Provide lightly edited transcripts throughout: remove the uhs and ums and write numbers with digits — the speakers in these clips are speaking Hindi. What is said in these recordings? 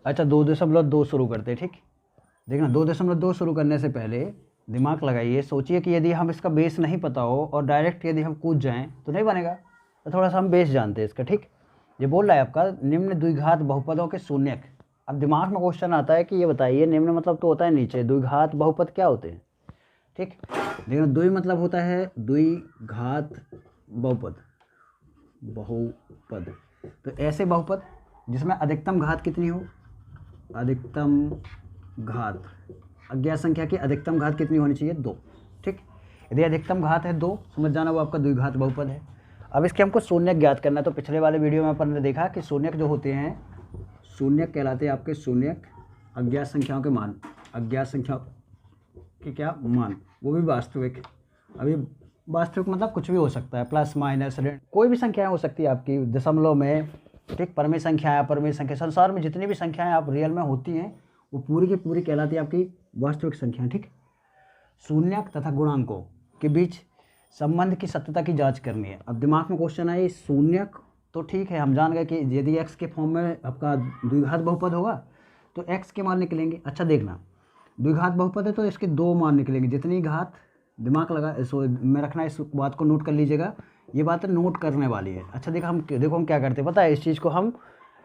अच्छा 2.2 शुरू करते हैं, ठीक। देखना 2.2 शुरू करने से पहले दिमाग लगाइए, सोचिए कि यदि हम इसका बेस नहीं पता हो और डायरेक्ट यदि हम कूद जाएं तो नहीं बनेगा। तो थोड़ा सा हम बेस जानते हैं इसका, ठीक। ये बोल रहा है आपका निम्न द्विघात बहुपदों के शून्यक। अब दिमाग में क्वेश्चन आता है कि ये बताइए, निम्न मतलब तो होता है नीचे, द्विघात बहुपद क्या होते हैं, ठीक। देखो द्वि मतलब होता है द्विघात बहुपद, बहुपद तो ऐसे बहुपद जिसमें अधिकतम घात कितनी हो, अधिकतम घात, अज्ञात संख्या की अधिकतम घात कितनी होनी चाहिए, 2, ठीक। यदि अधिकतम घात है 2, समझ जाना वो आपका द्विघात बहुपद है। अब इसके हमको शून्यक ज्ञात करना है। तो पिछले वाले वीडियो में अपन ने देखा कि शून्यक जो होते हैं, शून्यक कहलाते हैं आपके शून्यक अज्ञात संख्याओं के मान, अज्ञात संख्याओं के क्या मान, वो भी वास्तविक। अभी वास्तविक मतलब कुछ भी हो सकता है, प्लस माइनस ऋण, कोई भी संख्याएं हो सकती है आपकी, दशमलव में, ठीक। परमेय संख्या, अपरमेय संख्या, संसार में जितनी भी संख्याएं आप रियल में होती हैं वो पूरी की पूरी कहलाती है आपकी वास्तविक संख्या, ठीक। शून्यक तथा गुणांकों के बीच संबंध की सत्यता की जांच करनी है। अब दिमाग में क्वेश्चन आए, शून्यक तो ठीक है, हम जान गए कि यदि x के फॉर्म में आपका द्विघात बहुपद होगा तो x के मान निकलेंगे। अच्छा देखना, द्विघात बहुपद है तो इसके 2 मान निकलेंगे, जितनी घात, दिमाग लगा सो में रखना, इस बात को नोट कर लीजिएगा, ये बात नोट करने वाली है। अच्छा देखो हम क्या करते हैं पता है, इस चीज़ को हम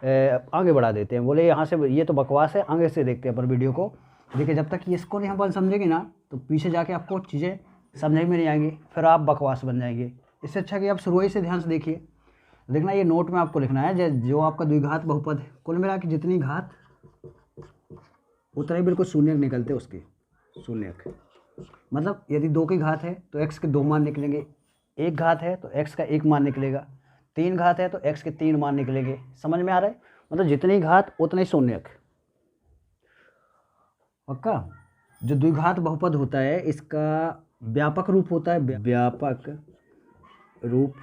आगे बढ़ा देते हैं, बोले यहाँ से ये तो बकवास है, आगे से देखते हैं पर वीडियो को। देखिए जब तक इसको नहीं अपन समझेंगे ना तो पीछे जाके आपको चीज़ें समझ में नहीं आएंगी, फिर आप बकवास बन जाएंगे। इससे अच्छा कि आप शुरुआत से ध्यान से देखिए। देखना ये नोट में आपको लिखना है, जो आपका द्विघात बहुपद है, कुल मिला के जितनी घात उतना ही बिल्कुल शून्यक निकलते उसके, शून्यक मतलब यदि 2 की घात है तो x के 2 मान निकलेंगे, 1 घात है तो x का 1 मान निकलेगा, 3 घात है तो x के 3 मान निकलेंगे। समझ में आ रहा है, मतलब जितनी घात उतना ही शून्यक। पक्का। जो द्विघात बहुपद होता है इसका व्यापक रूप होता है, व्यापक रूप।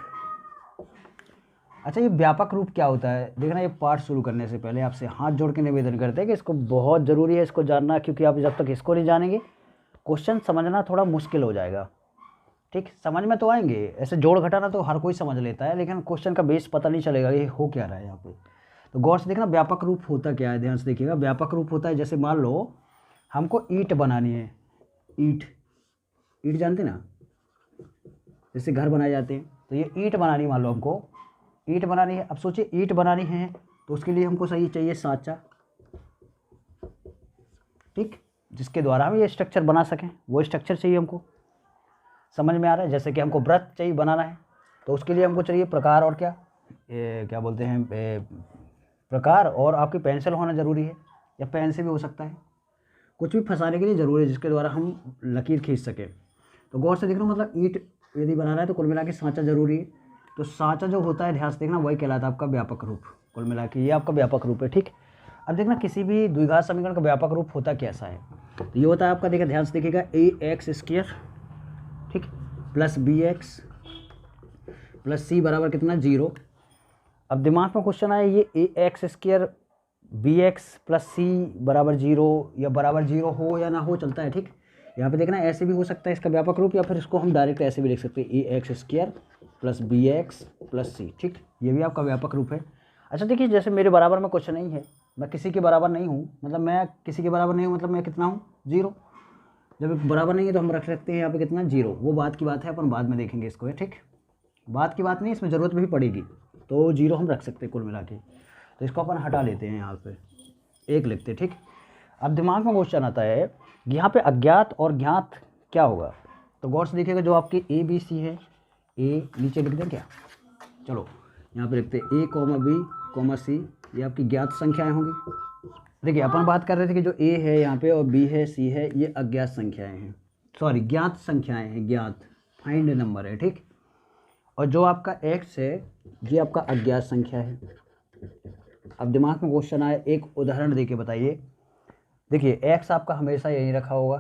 अच्छा ये व्यापक रूप क्या होता है, देखना ये पाठ शुरू करने से पहले आपसे हाथ जोड़ के निवेदन करते हैं कि इसको बहुत ज़रूरी है इसको जानना, क्योंकि आप जब तक इसको नहीं जानेंगे क्वेश्चन समझना थोड़ा मुश्किल हो जाएगा, ठीक। समझ में तो आएंगे, ऐसे जोड़ घटाना तो हर कोई समझ लेता है, लेकिन क्वेश्चन का बेस पता नहीं चलेगा ये हो क्या रहा है यहाँ पे। तो गौर से देखना व्यापक रूप होता क्या है, ध्यान से देखिएगा। व्यापक रूप होता है जैसे मान लो हमको ईंट बनानी है, ईंट, ईंट जानते ना, जैसे घर बनाए जाते हैं, तो ये ईंट बनानी, मान लो हमको ईंट बनानी है। अब सोचिए ईंट बनानी है तो उसके लिए हमको सही चाहिए सांचा, ठीक, जिसके द्वारा हम ये स्ट्रक्चर बना सकें, वो स्ट्रक्चर चाहिए हमको। समझ में आ रहा है, जैसे कि हमको व्रत चाहिए बनाना है तो उसके लिए हमको चाहिए प्रकार, और क्या क्या बोलते हैं प्रकार, और आपकी पेंसिल होना ज़रूरी है, या पेन से भी हो सकता है, कुछ भी फंसाने के लिए ज़रूरी है जिसके द्वारा हम लकीर खींच सकें। तो गौर से देखना, मतलब ईंट यदि बनाना है तो कुल मिला के सांचा ज़रूरी है। तो सांचा जो होता है ध्यान से देखना वही कहलाता है आपका व्यापक रूप, कुल मिला के ये आपका व्यापक रूप है, ठीक। अब देखना किसी भी द्विघात समीकरण का व्यापक रूप होता कैसा है, तो ये होता है आपका, देखिए ध्यान से देखिएगा, ax², ठीक, प्लस bx प्लस c बराबर कितना 0। अब दिमाग में क्वेश्चन आया ये ax² bx प्लस c बराबर 0 या बराबर 0 हो या ना हो चलता है, ठीक। यहाँ पे देखना ऐसे भी हो सकता है इसका व्यापक रूप, या फिर इसको हम डायरेक्ट ऐसे भी लिख सकते हैं ax² plus bx plus c, ठीक, ये भी आपका व्यापक रूप है। अच्छा देखिए जैसे मेरे बराबर में कुछ नहीं है, मैं किसी के बराबर नहीं हूँ, मतलब मैं किसी के बराबर नहीं हूँ, मतलब मैं कितना हूँ 0। जब बराबर नहीं है तो हम रख सकते हैं यहाँ पे कितना 0, वो बात की बात है, अपन बाद में देखेंगे इसको, है ठीक, बात की बात नहीं, इसमें ज़रूरत भी पड़ेगी तो 0 हम रख सकते हैं कुल मिला के। तो इसको अपन हटा लेते हैं, यहाँ पे 1 लिखते हैं, ठीक। अब दिमाग में क्वेश्चन आता है यहाँ पे अज्ञात और ज्ञात क्या होगा, तो गौर से देखिएगा, जो आपकी ABC है, A नीचे लिख दें क्या, चलो यहाँ पे लिखते हैं A, B, C, ये आपकी ज्ञात संख्याएं होंगी। देखिए अपन बात कर रहे थे कि जो A है यहाँ पे और B है, C है, ये अज्ञात संख्याएं हैं, सॉरी ज्ञात संख्याएं हैं, ज्ञात फाइंड नंबर है, ठीक। और जो आपका X है ये आपका अज्ञात संख्या है। अब दिमाग में क्वेश्चन आए, एक उदाहरण देके बताइए। देखिए X आपका हमेशा यही रखा होगा,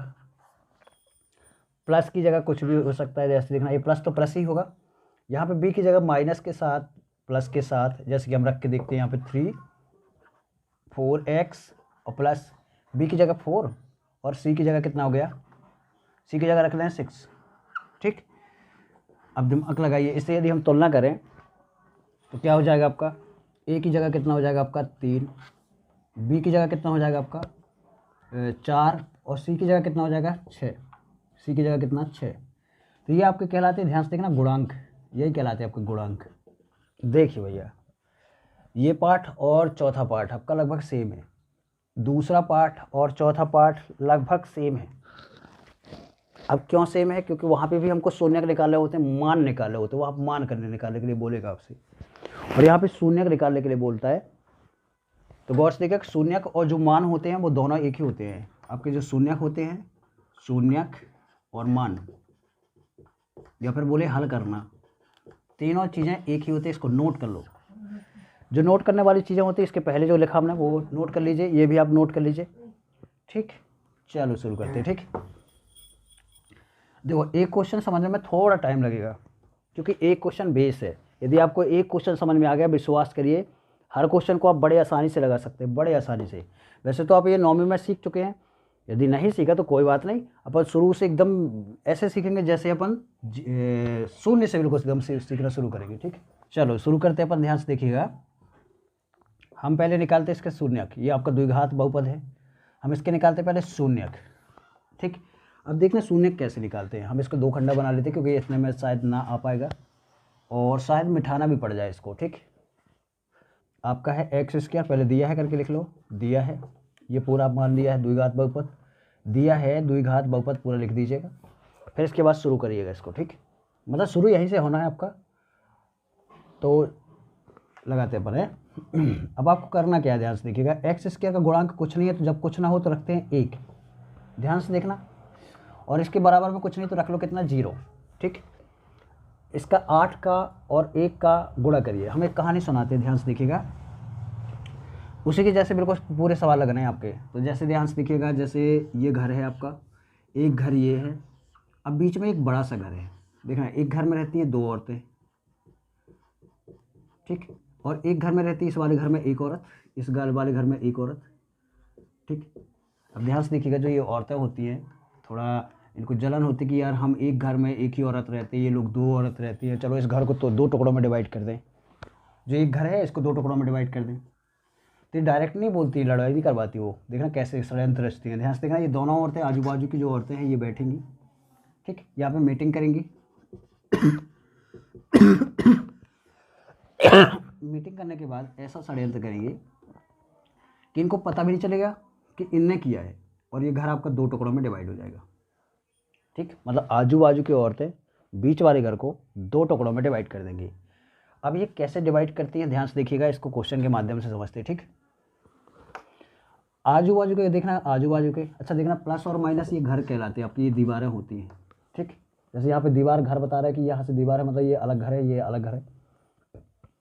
प्लस की जगह कुछ भी हो सकता है, जैसे देखना ये प्लस तो प्लस ही होगा, यहाँ पे B की जगह माइनस के साथ प्लस के साथ, जैसे कि हम रख के देखते हैं यहाँ पे 3 4x और प्लस B की जगह 4 और C की जगह कितना हो गया, C की जगह रख लें 6, ठीक। अब दिमाग लगाइए, इससे यदि हम तुलना करें तो क्या हो जाएगा आपका, A की जगह कितना हो जाएगा आपका 3, बी की जगह कितना हो जाएगा आपका 4 और सी की जगह कितना हो जाएगा 6, सी की जगह कितना 6। तो ये आपके कहलाते हैं, ध्यान से देखना, गुणांक, यही कहलाते हैं आपके गुणांक। देखिए भैया ये पार्ट और चौथा पार्ट आपका लगभग सेम है, दूसरा पार्ट और चौथा पार्ट लगभग सेम है। अब क्यों सेम है? क्योंकि वहाँ पे भी हमको शून्यक निकाले होते हैं, मान निकाले होते हैं, वो आप मान करने निकालने के लिए बोलेगा आपसे, और यहाँ पे शून्यक निकालने के लिए बोलता है। तो गौर से देखिए शून्यक और जो मान होते हैं वो दोनों एक ही होते हैं। आपके जो शून्यक होते हैं, शून्यक और मान, या फिर बोले हल करना, तीनों चीज़ें एक ही होती है। इसको नोट कर लो। जो नोट करने वाली चीज़ें होती है, इसके पहले जो लिखा हमने वो नोट कर लीजिए, ये भी आप नोट कर लीजिए। ठीक, चलो शुरू करते हैं। ठीक, देखो एक क्वेश्चन समझने में थोड़ा टाइम लगेगा, क्योंकि एक क्वेश्चन बेस है। यदि आपको एक क्वेश्चन समझ में आ गया, विश्वास करिए हर क्वेश्चन को आप बड़े आसानी से लगा सकते हैं, बड़े आसानी से। वैसे तो आप ये 9वीं में सीख चुके हैं, यदि नहीं सीखा तो कोई बात नहीं, अपन शुरू से एकदम ऐसे सीखेंगे जैसे अपन शून्य से बिल्कुल एकदम से सीखना शुरू करेंगे। ठीक, चलो शुरू करते हैं अपन। ध्यान से देखिएगा, हम पहले निकालते हैं इसके शून्यक। ये आपका द्विघात बहुपद है, हम इसके निकालते हैं पहले शून्यक। ठीक, अब देखना शून्यक कैसे निकालते हैं। हम इसको 2 खंडा बना लेते हैं, क्योंकि इतने में शायद ना आ पाएगा और शायद मिठाना भी पड़ जाए इसको। ठीक, आपका है x², पहले दिया है करके लिख लो, दिया है, ये पूरा आप मान लिया है द्विघात बहुपद, दिया है द्विघात बहुपद पूरा लिख दीजिएगा। फिर इसके बाद शुरू करिएगा इसको। ठीक, मतलब शुरू यहीं से होना है आपका। तो लगाते पर है। अब आपको करना क्या है, ध्यान से देखिएगा, x² का गुणांक कुछ नहीं है, तो जब कुछ ना हो तो रखते हैं 1, ध्यान से देखना, और इसके बराबर में कुछ नहीं तो रख लो कितना 0। ठीक, इसका 8 का और 1 का गुणा करिए। हम एक कहानी सुनाते हैं, ध्यान से देखिएगा, उसी के जैसे बिल्कुल पूरे सवाल लगने हैं आपके। तो जैसे ध्यान से देखिएगा, जैसे ये घर है आपका, एक घर ये है, अब बीच में एक बड़ा सा घर है। देखना, एक घर में रहती हैं 2 औरतें, ठीक, और एक घर में रहती है इस वाले घर में एक औरत, इस वाले घर में एक औरत। ठीक, अब ध्यान से देखिएगा, जो ये औरतें होती हैं थोड़ा इनको जलन होती है कि यार हम एक घर में एक ही औरत रहती है, ये लोग 2 औरत रहती है, चलो इस घर को तो 2 टुकड़ों में डिवाइड कर दें। जो एक घर है इसको 2 टुकड़ों में डिवाइड कर दें। तो ये डायरेक्ट नहीं बोलती, लड़ाई भी करवाती वो। देखना कैसे षड्यंत्र रचती हैं। ध्यान से देखना, ये दोनों औरतें आजू बाजू की जो औरतें हैं ये बैठेंगी, ठीक, यहाँ पे मीटिंग करेंगी। मीटिंग करने के बाद ऐसा षड्यंत्र करेंगे कि इनको पता भी नहीं चलेगा कि इनने किया है, और ये घर आपका 2 टुकड़ों में डिवाइड हो जाएगा। ठीक, मतलब आजू बाजू की औरतें बीच वाले घर को 2 टुकड़ों में डिवाइड कर देंगी। अब ये कैसे डिवाइड करती हैं, ध्यान से देखिएगा, इसको क्वेश्चन के माध्यम से समझते हैं। ठीक, आजू बाजू के देखना, आजू बाजू के, अच्छा देखना, प्लस और माइनस ये घर कहलाते हैं आपकी, ये दीवारें होती हैं। ठीक, जैसे यहाँ पे दीवार घर बता रहा है कि यहाँ से दीवार है, मतलब ये अलग घर है, ये अलग घर है।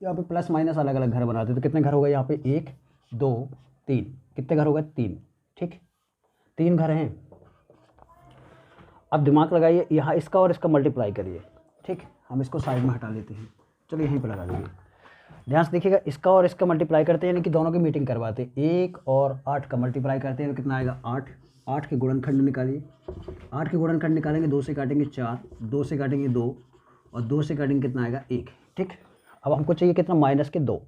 यहाँ पे प्लस माइनस अलग अलग घर बनाते हैं। तो कितने घर हो गए यहाँ पे, 1 2 3, कितने घर हो गए 3। ठीक, 3 घर हैं। अब दिमाग लगाइए, यहाँ इसका और इसका मल्टीप्लाई करिए। ठीक, हम इसको साइड में हटा लेते हैं, चलो यहीं पर लगा दीजिए। ध्यान से देखिएगा, इसका और इसका मल्टीप्लाई करते हैं, यानी कि दोनों की मीटिंग करवाते हैं। 1 और 8 का मल्टीप्लाई करते हैं तो कितना आएगा 8। 8 के गुणनखंड निकालिए, 8 के गुणनखंड निकालेंगे, 2 से काटेंगे 4, 2 से काटेंगे 2, और 2 से काटेंगे कितना आएगा 1। ठीक, अब हमको चाहिए कितना, -2,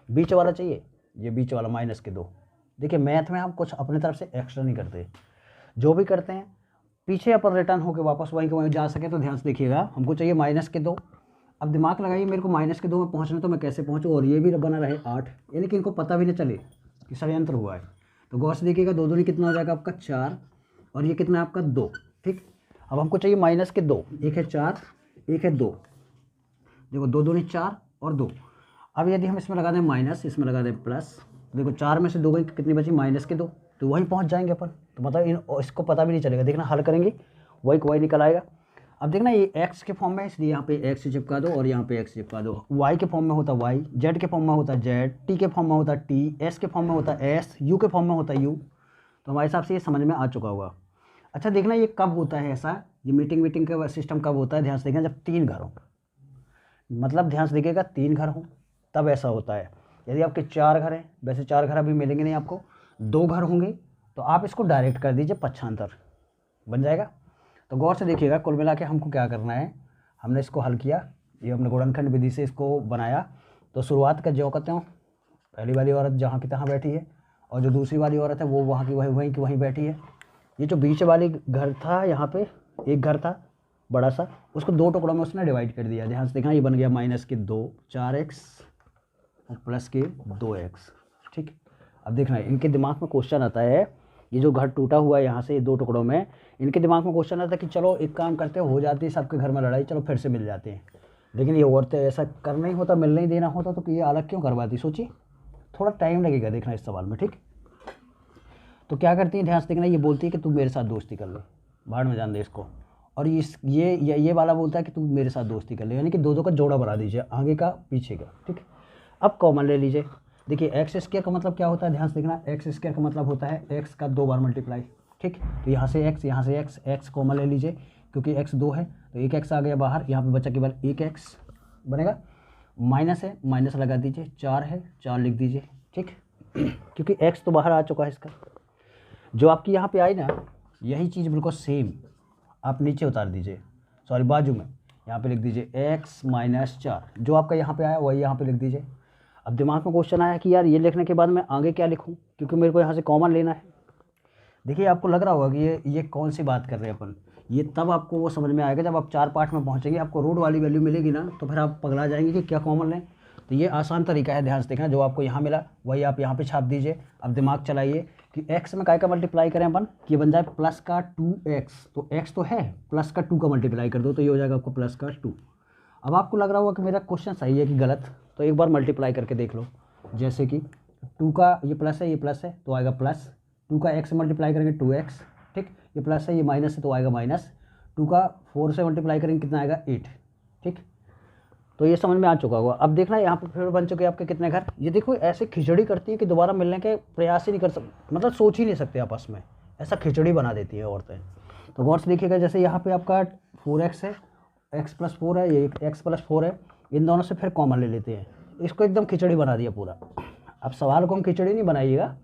बीच वाला चाहिए, ये बीच वाला -2। देखिए मैथ में हम कुछ अपने तरफ से एक्स्ट्रा नहीं करते, जो भी करते हैं पीछे अपन रिटर्न होकर वापस वहीं के वहीं जा सके। तो ध्यान से देखिएगा, हमको चाहिए -2। अब दिमाग लगाइए, मेरे को -2 में पहुंचना, तो मैं कैसे पहुंचूँ, और ये भी बना रहे 8, यानी कि इनको पता भी नहीं चले कि षड्यंत्र हुआ है। तो गौर से देखिएगा, 2 दूनी कितना हो जाएगा आपका 4, और ये कितना है आपका 2। ठीक, अब हमको चाहिए -2, एक है 4, एक है 2, देखो 2 दूनी 4 और 2। अब यदि हम इसमें लगा दें माइनस, इसमें लगा दें प्लस, देखो 4 में से 2 गई, कितनी बची -2, तो वहीं पहुंच जाएंगे अपन। तो मतलब इसको पता भी नहीं चलेगा। देखना हल करेंगे वही को वही निकल आएगा। अब देखना ये x के फॉर्म में, इसलिए यहाँ पे x चिपका दो और यहाँ पे x चिपका दो। y के फॉर्म में होता y, z के फॉर्म में होता z, t के फॉर्म में होता t, s के फॉर्म में होता s, u के फॉर्म में होता u। तो हमारे हिसाब से ये समझ में आ चुका होगा। अच्छा देखना ये कब होता है ऐसा, ये मीटिंग का सिस्टम कब होता है, ध्यान से देखना, जब 3 घर हों, मतलब ध्यान से देखिएगा 3 घर हों तब ऐसा होता है। यदि आपके 4 घर हैं, वैसे 4 घर अभी मिलेंगे नहीं आपको, 2 घर होंगे, तो आप इसको डायरेक्ट कर दीजिए, पक्षांतर बन जाएगा। तो गौर से देखिएगा, कुल मिला के हमको क्या करना है, हमने इसको हल किया, ये हमने गुणनखंड विधि से इसको बनाया। तो शुरुआत का ज्यों करते हो, पहली वाली औरत जहाँ की तहाँ बैठी है, और जो दूसरी वाली औरत है वो वहाँ की वहीं की वहीं बैठी है। ये जो बीच वाली घर था, यहाँ पे एक घर था बड़ा सा, उसको 2 टुकड़ों में उसने डिवाइड कर दिया। ध्यान से देखना, ये बन गया माइनस के 2 4x और प्लस के 2x। ठीक, अब देखना इनके दिमाग में क्वेश्चन आता है, ये जो घर टूटा हुआ है यहाँ से 2 टुकड़ों में, इनके दिमाग में क्वेश्चन आता है कि चलो एक काम करते हो जाती है सबके घर में लड़ाई, चलो फिर से मिल जाते हैं। लेकिन ये औरतें ऐसा करना ही होता, मिलने ही देना होता, तो ये अलग क्यों करवाती? सोचिए, थोड़ा टाइम लगेगा देखना इस सवाल में। ठीक, तो क्या करती है, ध्यान से देखना, ये बोलती है कि तू मेरे साथ दोस्ती कर ले, भाड़ में जान दे इसको। और ये वाला बोलता है कि तू मेरे साथ दोस्ती कर ले, यानी कि दो का जोड़ा बना दीजिए, आगे का पीछे का। ठीक, अब कॉमन ले लीजिए। देखिए एक्स स्क्वायर का मतलब क्या होता है, ध्यान से देखना, एक्स स्क्वायर का मतलब होता है एक्स का 2 बार मल्टीप्लाई। ठीक, तो यहाँ से एक्स कॉमन ले लीजिए, क्योंकि एक्स 2 है तो एक एक्स आ गया बाहर, यहाँ पे बचा केवल एक एक्स बनेगा। माइनस है, माइनस लगा दीजिए, 4 है 4 लिख दीजिए। ठीक, क्योंकि एक्स तो बाहर आ चुका है इसका। जो आपकी यहाँ पे आई ना, यही चीज़ बिल्कुल सेम आप नीचे उतार दीजिए, सॉरी बाजू में, यहाँ पे लिख दीजिए x माइनस 4, जो आपका यहाँ पे आया वही यहाँ पे लिख दीजिए। अब दिमाग में क्वेश्चन आया कि यार ये लिखने के बाद मैं आगे क्या लिखूँ, क्योंकि मेरे को यहाँ से कॉमन लेना है। देखिए आपको लग रहा होगा कि ये कौन सी बात कर रहे हैं अपन, ये तब आपको वो समझ में आएगा जब आप 4 पार्ट में पहुँचेंगे, आपको रूट वाली वैल्यू मिलेगी ना, तो फिर आप पगला जाएंगे कि क्या कॉमन लें। तो ये आसान तरीका है, ध्यान से देखना, जो आपको यहाँ मिला वही आप यहाँ पे छाप दीजिए। अब दिमाग चलाइए कि x में काय का मल्टीप्लाई करें अपन, कि बन जाए प्लस का 2x, तो x तो है, प्लस का 2 का मल्टीप्लाई कर दो तो ये हो जाएगा आपको प्लस का 2। अब आपको लग रहा होगा कि मेरा क्वेश्चन सही है कि गलत, तो एक बार मल्टीप्लाई करके देख लो। जैसे कि 2 का ये प्लस है, ये प्लस है तो आएगा प्लस, 2 का x से मल्टीप्लाई करेंगे 2x। ठीक, ये प्लस है, ये माइनस है तो आएगा माइनस, 2 का 4 से मल्टीप्लाई करेंगे कितना आएगा 8। ठीक, तो ये समझ में आ चुका होगा। अब देखना यहाँ पर फिर बन चुके आपके कितने घर। ये देखो ऐसे खिचड़ी करती है कि दोबारा मिलने के प्रयास ही नहीं कर सकते, मतलब सोच ही नहीं सकते आपस में, ऐसा खिचड़ी बना देती है औरतें। तो गौर से देखिएगा, जैसे यहाँ पे आपका 4x है, x प्लस 4 है, ये x प्लस 4 है, इन दोनों से फिर कॉमन ले लेते हैं, इसको एकदम खिचड़ी बना दिया पूरा। अब सवाल को हम खिचड़ी नहीं बनाइएगा,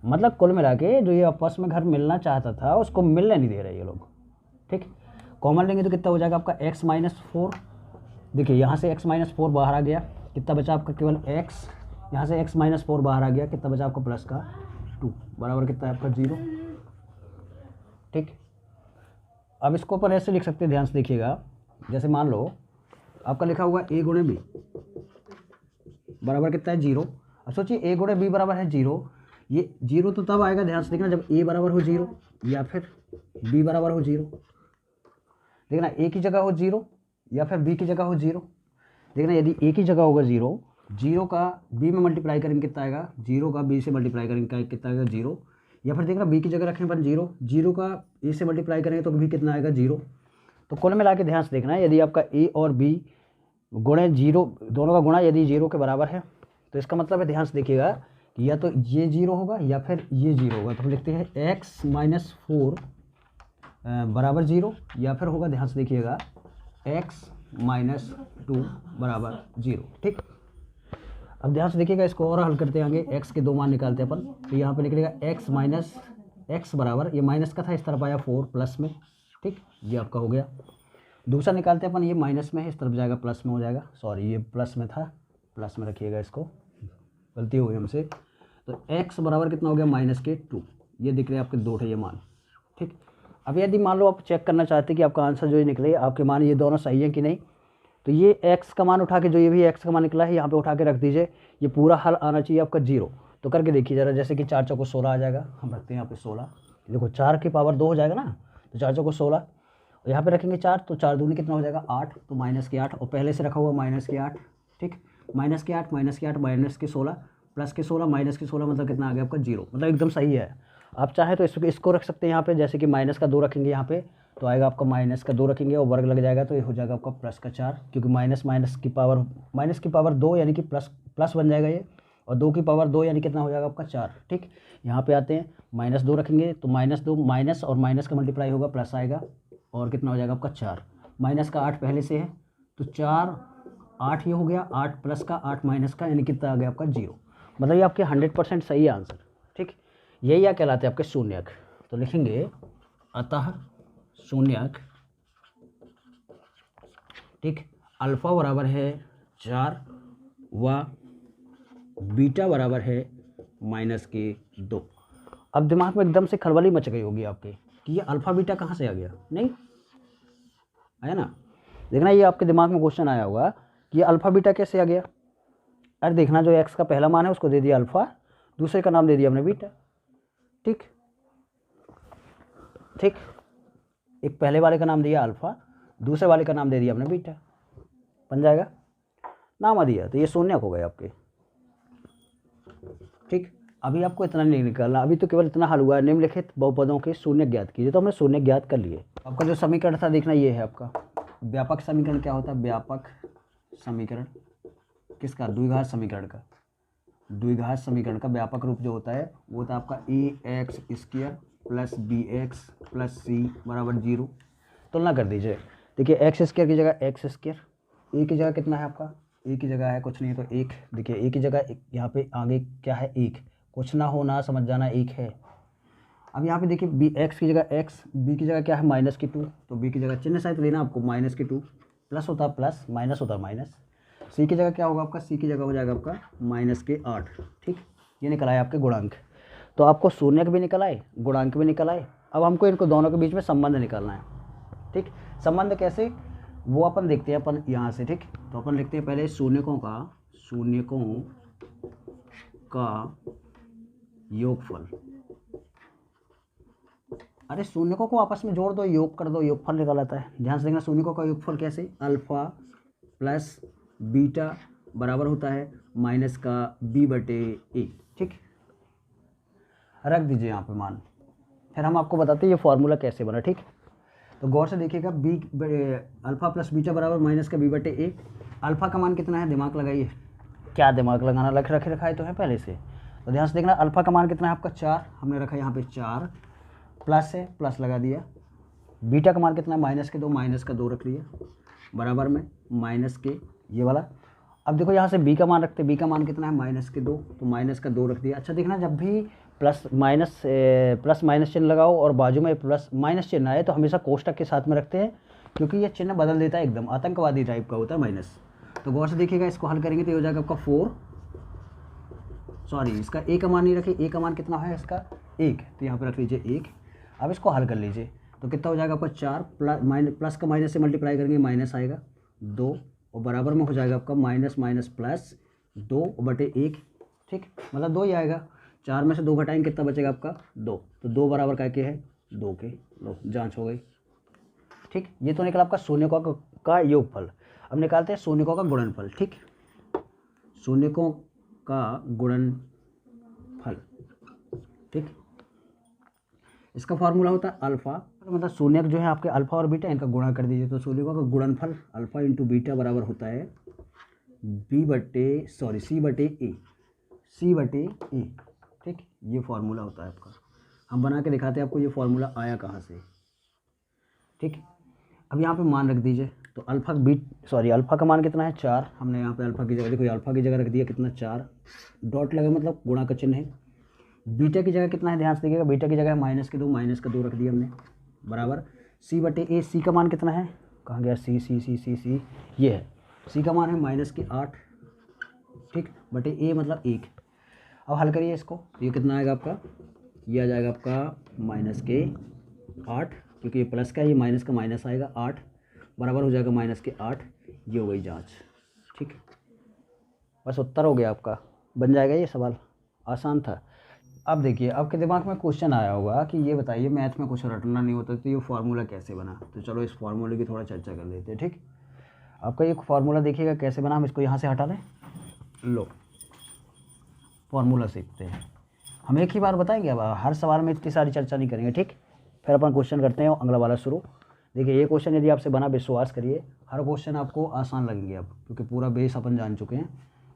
मतलब कुल मिला के जो ये आपस में घर मिलना चाहता था उसको मिलने नहीं दे रहे ये लोग। ठीक, कॉमन लेंगे तो कितना हो जाएगा आपका x माइनस 4। देखिए यहाँ से x माइनस 4 बाहर आ गया, कितना बचा आपका केवल x, यहाँ से x माइनस 4 बाहर आ गया, कितना बचा आपका प्लस का 2, बराबर कितना है आपका 0। ठीक, अब इसको अपन ऐसे लिख सकते हैं, ध्यान से देखिएगा, जैसे मान लो आपका लिखा हुआ a गुणे b बराबर कितना है 0। अब सोचिए a गुणे b बराबर है 0, ये 0 तो तब आएगा, ध्यान से देखना, जब a बराबर हो 0 या फिर b बराबर हो 0। देखना a की जगह हो 0 या फिर b की जगह हो 0। देखना यदि a की जगह होगा 0, 0 का b में मल्टीप्लाई करेंगे कितना आएगा, 0 का b से मल्टीप्लाई करेंगे कितना आएगा 0। या फिर देखना b की जगह रखें अपन 0, 0 का a से मल्टीप्लाई करेंगे तो भी कितना आएगा 0। तो कुल मिला के ध्यान से देखना, यदि आपका a और b गुणे 0, दोनों का गुणा यदि 0 के बराबर है, तो इसका मतलब है, ध्यान से देखिएगा, कि या तो ये 0 होगा या फिर ये 0 होगा। तो हम लिखते हैं x माइनस 4 बराबर 0, या फिर होगा, ध्यान से देखिएगा, x माइनस 2 बराबर 0। ठीक, अब ध्यान से देखिएगा, इसको और हल करते हैं आगे, x के 2 मान निकालते हैं अपन। तो यहाँ पे निकलेगा x माइनस x बराबर, ये माइनस का था इस तरफ आया 4 प्लस में। ठीक, ये आपका हो गया। दूसरा निकालते हैं अपन, ये माइनस में है, इस तरफ जाएगा प्लस में हो जाएगा, सॉरी ये प्लस में था, प्लस में रखिएगा, इसको गलती हो गई हमसे। तो x बराबर कितना हो गया माइनस के 2, ये दिख रहे हैं आपके 2 थे ये मान। ठीक, अब यदि मान लो आप चेक करना चाहते हैं कि आपका आंसर जो ये निकले, आपके मान ये दोनों सही है कि नहीं, तो ये x का मान उठा के, जो ये भी x का मान निकला है यहाँ पे उठा के रख दीजिए, ये पूरा हल आना चाहिए आपका 0। तो करके देखिए ज़रा, जैसे कि 4 चौको 16 आ जाएगा, हम रखते हैं यहाँ पे 16, देखो 4 की पावर 2 हो जाएगा ना, तो 4 चौको 16, और यहाँ पे रखेंगे 4, तो 4 दूनी कितना हो जाएगा 8, तो माइनस के 8, और पहले से रखा हुआ माइनस के 8। ठीक, माइनस के 8 माइनस के 8 माइनस के 16 प्लस के 16 माइनस के 16, मतलब कितना आ गया आपका 0, मतलब एकदम सही है। आप चाहे तो इसको रख सकते हैं यहाँ पे, जैसे कि माइनस का 2 रखेंगे यहाँ पे, तो आएगा आपका माइनस का 2 रखेंगे और वर्ग लग जाएगा, तो ये हो जाएगा आपका प्लस का 4, क्योंकि माइनस की पावर 2 यानी कि प्लस बन जाएगा ये, और 2 की पावर 2 यानी कितना हो जाएगा आपका 4। ठीक, यहाँ पे आते हैं, माइनस 2 रखेंगे तो माइनस 2, माइनस और माइनस का मल्टीप्लाई होगा, प्लस आएगा, और कितना हो जाएगा आपका 4, माइनस का 8 पहले से है, तो 4 8 ये हो गया, 8 प्लस का 8 माइनस का, यानी कितना आ गया आपका 0। मतलब ये आपके 100% सही है आंसर। ठीक, यही क्या कहलाते हैं आपके शून्यक। तो लिखेंगे अतः शून्यक, ठीक, अल्फ़ा बराबर है 4 व बीटा बराबर है -2। अब दिमाग में एकदम से खलबली मच गई होगी आपके कि ये अल्फ़ा बीटा कहाँ से आ गया, नहीं आया ना। देखना ये आपके दिमाग में क्वेश्चन आया होगा कि ये अल्फ़ा बीटा कैसे आ गया। अरे देखना, जो एक्स का पहला मान है उसको दे दिया अल्फ़ा, दूसरे का नाम दे दिया हमने बीटा। ठीक ठीक, एक पहले वाले का नाम दिया अल्फ़ा, दूसरे वाले का नाम दे दिया हमने बीटा, बन जाएगा, नाम आ दिया, तो ये शून्यक हो गए आपके। ठीक, अभी आपको इतना नहीं निकालना, अभी तो केवल इतना हल हुआ है, निम्नलिखित बहुपदों के शून्य ज्ञात कीजिए, तो हमने शून्य ज्ञात कर लिए। आपका जो समीकरण था देखना ये है आपका व्यापक समीकरण। क्या होता है व्यापक समीकरण? किसका? द्विघात समीकरण का। द्विघात समीकरण का व्यापक रूप जो होता है वो होता है आपका ax² + bx + c = 0। तुलना कर दीजिए, देखिए x² की जगह x², a की जगह कितना है आपका, a की जगह है कुछ नहीं तो 1। देखिए a की जगह यहाँ पे आगे क्या है 1, कुछ ना हो ना समझ जाना 1 है। अब यहाँ पे देखिए x की जगह x, b की जगह क्या है -2, तो b की जगह चिन्ह सहित लेना आपको -2, प्लस होता है प्लस, माइनस होता है माइनस। c की जगह क्या होगा आपका, c की जगह हो जाएगा आपका -8। ठीक, ये निकल आए आपके गुणांक। तो आपको शून्यक भी निकल आए, गुणांक भी निकल आए। अब हमको इनको दोनों के बीच में संबंध निकालना है। ठीक, संबंध कैसे वो अपन देखते हैं अपन यहाँ से। ठीक, तो अपन लिखते हैं पहले शून्यकों का योगफल। अरे शून्यकों को आपस में जोड़ दो, योग कर दो, योगफल निकल आता है। ध्यान से देखना, शून्यकों का योगफल कैसे, अल्फा प्लस बीटा बराबर होता है माइनस का b/a। ठीक, रख दीजिए यहाँ पे मान, फिर हम आपको बताते हैं ये फॉर्मूला कैसे बना। ठीक, तो गौर से देखिएगा, अल्फा प्लस बीटा बराबर माइनस का b/a। अल्फा का मान कितना है, दिमाग लगाइए, क्या दिमाग लगाना, रखा है तो है पहले से। तो ध्यान से देखना, अल्फा का मान कितना है आपका 4, हमने रखा यहाँ पे 4, प्लस है प्लस लगा दिया। बीटा का मान कितना है -2, -2 रख लिया, बराबर में माइनस के ये वाला। अब देखो यहाँ से b का मान रखते, b का मान कितना है -2, तो -2 रख दिया। अच्छा देखना, जब भी प्लस माइनस चिन्ह लगाओ और बाजू में प्लस माइनस चिन्ह आए तो हमेशा कोष्टक के साथ में रखते हैं, क्योंकि ये चिन्ह बदल देता है, एकदम आतंकवादी टाइप का होता है माइनस। तो गौर से देखिएगा, इसको हल करेंगे तो ये हो जाएगा आपका 4, सॉरी इसका a का मान नहीं रखे, a का मान कितना है इसका 1, तो यहाँ पर रख लीजिए 1। अब इसको हल कर लीजिए तो कितना हो जाएगा आपका 4, प्लस का माइनस से मल्टीप्लाई करेंगे माइनस आएगा 2, और बराबर में हो जाएगा आपका -+2/1। ठीक, मतलब 2 ही आएगा, 4 में से 2 घटाएंगे कितना बचेगा आपका 2, तो 2 बराबर का के है 2 के। लो जांच हो गई। ठीक, ये तो निकला आपका शून्यकों का योगफल। अब निकालते हैं शून्यकों का गुणनफल। ठीक, शून्यकों का गुणनफल। ठीक, इसका फॉर्मूला होता है अल्फा, मतलब शून्यक जो है आपके अल्फा और बीटा, इनका गुणा कर दीजिए, तो शून्यकों का गुणनफल अल्फा इंटू बीटा बराबर होता है c/a। ठीक, ये फार्मूला होता है आपका, हम बना के दिखाते हैं आपको ये फार्मूला आया कहाँ से। ठीक, अब यहाँ पे मान रख दीजिए, तो अल्फा का मान कितना है 4, हमने यहाँ पे अल्फा की जगह, देखो अल्फा की जगह रख दिया कितना 4, डॉट लगा मतलब गुणा का चिन्ह है। बीटा की जगह कितना है, ध्यान से देखिएगा, बीटा की जगह -2 रख दिया हमने, बराबर c/a। सी का मान कितना है, कहाँ गया सी, ये है, सी का मान है -8। ठीक, बटे a मतलब 1। अब हल करिए इसको, ये कितना आएगा आपका, ये आ जाएगा आपका -8, क्योंकि ये प्लस का है, ये माइनस का माइनस आएगा 8, बराबर हो जाएगा -8। ये हो गई जाँच। ठीक, बस उत्तर हो गया आपका, बन जाएगा ये सवाल, आसान था। अब देखिए, आपके दिमाग में क्वेश्चन आया होगा कि ये बताइए मैथ में कुछ रटना नहीं होता तो ये फार्मूला कैसे बना। तो चलो इस फार्मूले की थोड़ा चर्चा कर लेते हैं। ठीक, आपका ये फार्मूला देखिएगा कैसे बना, हम इसको यहाँ से हटा लें। लो फार्मूला सीखते हैं, हम एक ही बार बताएंगे, अब हर सवाल में इतनी सारी चर्चा नहीं करेंगे। ठीक, फिर अपन क्वेश्चन करते हैं अगला वाला शुरू। देखिए ये क्वेश्चन यदि आपसे बना, विश्वास करिए हर क्वेश्चन आपको आसान लगेंगे अब, क्योंकि पूरा बेस अपन जान चुके हैं।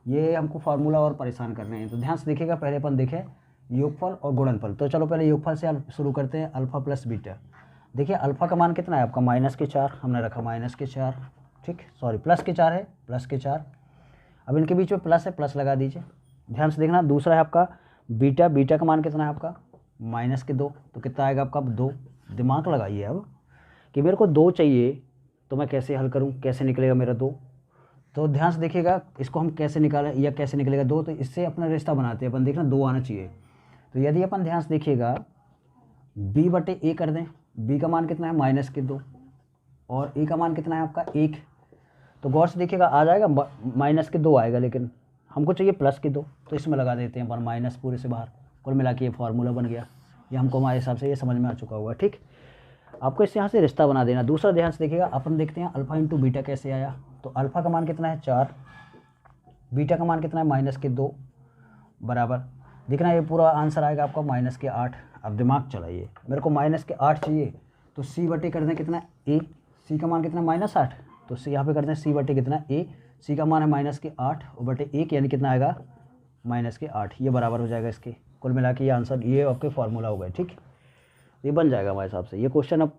ये हमको फार्मूला और परेशान कर रहे हैं, तो ध्यान से देखिएगा। पहले अपन देखें योगफल और गुणनफल, तो चलो पहले योगफल से शुरू करते हैं, अल्फा प्लस बीटा। देखिए अल्फा का मान कितना है आपका -4, हमने रखा -4। ठीक, सॉरी +4 है, +4। अब इनके बीच में प्लस है, प्लस लगा दीजिए। ध्यान से देखना, दूसरा है आपका बीटा का मान कितना है आपका -2, तो कितना आएगा आपका 2। दिमाग लगाइए अब कि मेरे को 2 चाहिए तो मैं कैसे हल करूं, कैसे निकलेगा मेरा 2। तो ध्यान से देखिएगा इसको हम कैसे निकालें या कैसे निकलेगा 2, तो इससे अपना रिश्ता बनाते हैं अपन, देखना 2 आना चाहिए। तो यदि अपन ध्यान से देखिएगा b/a कर दें, b का मान कितना है -2 और a का मान कितना है आपका 1, तो गौर से देखिएगा आ जाएगा -2 आएगा, लेकिन हमको चाहिए +2, तो इसमें लगा देते हैं अपन माइनस पूरे से बाहर, कुल मिला के ये फार्मूला बन गया। ये हमको हमारे हिसाब से ये समझ में आ चुका होगा। ठीक, आपको इस यहाँ से रिश्ता बना देना। दूसरा ध्यान से देखिएगा, अपन देखते हैं अल्फ़ा इंटू बीटा कैसे आया। तो अल्फ़ा का मान कितना है 4, बीटा का मान कितना है -2 बराबर, देखना ये पूरा आंसर आएगा आपका -8। अब दिमाग चलाइए, मेरे को -8 चाहिए, तो c/a कर दें कितना a, c का मान कितना -8, तो c यहाँ पे करते हैं c/a कितना a, c का मान है -8 और बटे 1 यानी कितना आएगा -8, ये बराबर हो जाएगा इसके। कुल मिला के ये आंसर, ये आपके फार्मूला हो गए। ठीक, ये बन जाएगा हमारे हिसाब से, ये क्वेश्चन अब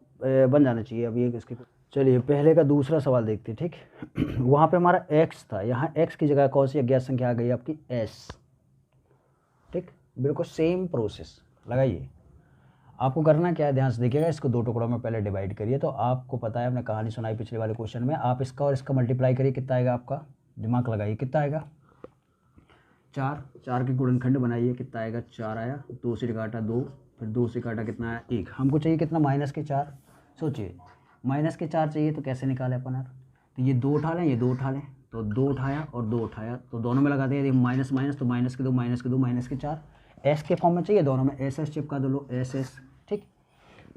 बन जाना चाहिए। अब ये इसके, चलिए पहले का दूसरा सवाल देखते हैं। ठीक वहाँ पे हमारा x था, यहाँ x की जगह कौन सी अज्ञात संख्या आ गई आपकी s। ठीक, बिल्कुल सेम प्रोसेस लगाइए। आपको करना क्या है, ध्यान से देखिएगा, इसको 2 टुकड़ों में पहले डिवाइड करिए। तो आपको पता है, हमने कहानी सुनाई पिछले वाले क्वेश्चन में, आप इसका और इसका मल्टीप्लाई करिए, कितना आएगा आपका, दिमाग लगाइए, कितना आएगा 4 के गुणनखंड बनाइए, कितना आएगा 4 आया, 2 से काटा 2, फिर 2 से काटा कितना आया 1, हमको चाहिए कितना -4। सोचिए -4 चाहिए तो कैसे निकाले अपन यार, तो ये 2 उठा लें, ये 2 उठा लें, तो 2 उठाया और 2 उठाया, तो दोनों में लगा दिया, माइनस माइनस, तो -2 एस के फॉर्म में चाहिए, दोनों में एस चिपका दो लो, एस। ठीक,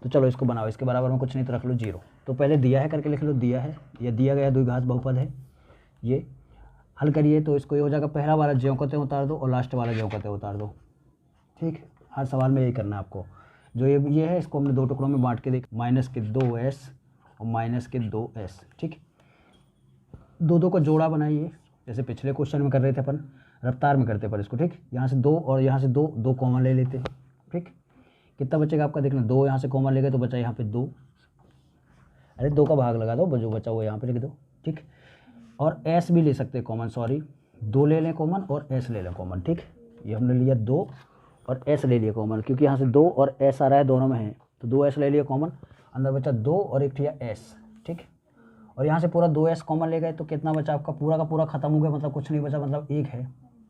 तो चलो इसको बनाओ, इसके बराबर में कुछ नहीं तो रख लो 0। तो पहले दिया है करके लिख लो, दिया है, या दिया गया द्विघात बहुपद है, ये हल करिए। तो इसको ये हो जाएगा, पहला वाला ज्यों का त्यों उतार दो और लास्ट वाला ज्यों का त्यों उतार दो। ठीक, हर सवाल में यही करना है आपको। जो ये है, इसको हमने 2 टुकड़ों में बांट के देख, -2s और -2s। ठीक, 2 का जोड़ा बनाइए, जैसे पिछले क्वेश्चन में कर रहे थे अपन, रफ्तार में करते पर इसको। ठीक, यहाँ से 2 और यहाँ से 2 कॉमन ले लेते हैं। ठीक, कितना बचेगा आपका, देखना 2 यहाँ से कॉमन ले गए तो बचा यहाँ पे 2, अरे 2 का भाग लगा दो, जो बचा वो यहाँ पे लिख दो। ठीक, और s भी ले सकते हैं कॉमन, सॉरी 2 ले लें कॉमन और s ले लें कॉमन। ठीक, ये हमने लिया 2 और s ले लिया कॉमन, क्योंकि यहाँ से 2 और s आ रहा है, दोनों में है, तो 2s ले लिया कॉमन, अंदर बचा 2 और एक लिया s। ठीक, और यहाँ से पूरा 2s कॉमन ले गए तो कितना बचा आपका, पूरा का पूरा खत्म हो गया, मतलब कुछ नहीं बचा, मतलब 1 है,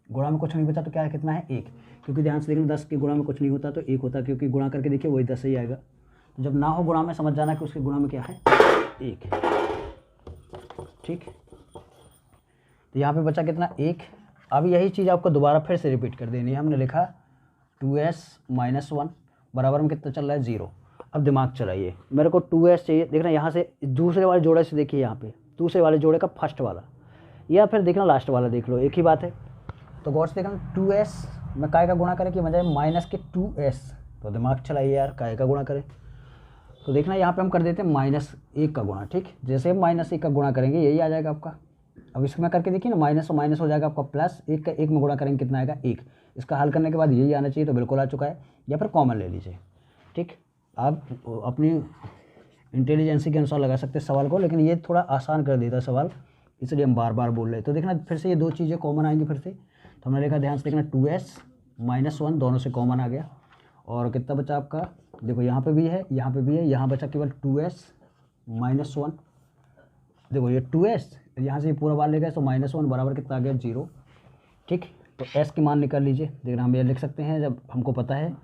गुणा में कुछ नहीं बचा, तो क्या है, कितना है 1, क्योंकि ध्यान से देखना 10 के गुणा में कुछ नहीं होता तो 1 होता, क्योंकि गुणा करके देखिए वही 10 ही आएगा। तो जब ना हो गुणा में, समझ जाना कि उसके गुणा में क्या है 1। ठीक, तो यहाँ पे बचा कितना 1। अब यही चीज़ आपको दोबारा फिर से रिपीट कर देनी है। हमने लिखा 2s - 1 बराबर में कितना चल रहा है 0। अब दिमाग चलाइए, मेरे को 2s चाहिए, देखना यहाँ से दूसरे वाले जोड़े से देखिए, यहाँ पे दूसरे वाले जोड़े का फर्स्ट वाला, या फिर देखना लास्ट वाला, देख लो एक ही बात है। तो गौर से देखना 2s में काय का गुणा करें कि बजाय -2s, तो दिमाग चलाइए यार, काय का गुणा करें, तो देखना यहाँ पे हम कर देते हैं -1 का गुणा। ठीक, जैसे हम -1 का गुणा करेंगे यही आ जाएगा आपका। अब इसमें करके देखिए ना, माइनस और माइनस हो जाएगा आपका प्लस, 1 का 1 में गुणा करेंगे कितना आएगा 1। इसका हल करने के बाद यही आना चाहिए, तो बिल्कुल आ चुका है, या फिर कॉमन ले लीजिए। ठीक, आप अपनी इंटेलिजेंसी के अनुसार लगा सकते हैं सवाल को, लेकिन ये थोड़ा आसान कर देता है सवाल, इसलिए हम बार बार बोल रहे हैं। तो देखना फिर से ये 2 चीज़ें कॉमन आएंगी फिर से, तो हमने लिखा, ध्यान से देखना 2s - 1 दोनों से कॉमन आ गया, और कितना बचा आपका, देखो यहाँ पे भी है, यहाँ पे भी है, यहाँ बचा केवल 2s - 1, देखो ये 2s, यहाँ से ये पूरा बार ले गए तो -1 बराबर कितना आ गया 0। ठीक, तो s की मान निकाल लीजिए, देखना हम ये लिख सकते हैं, जब हमको पता है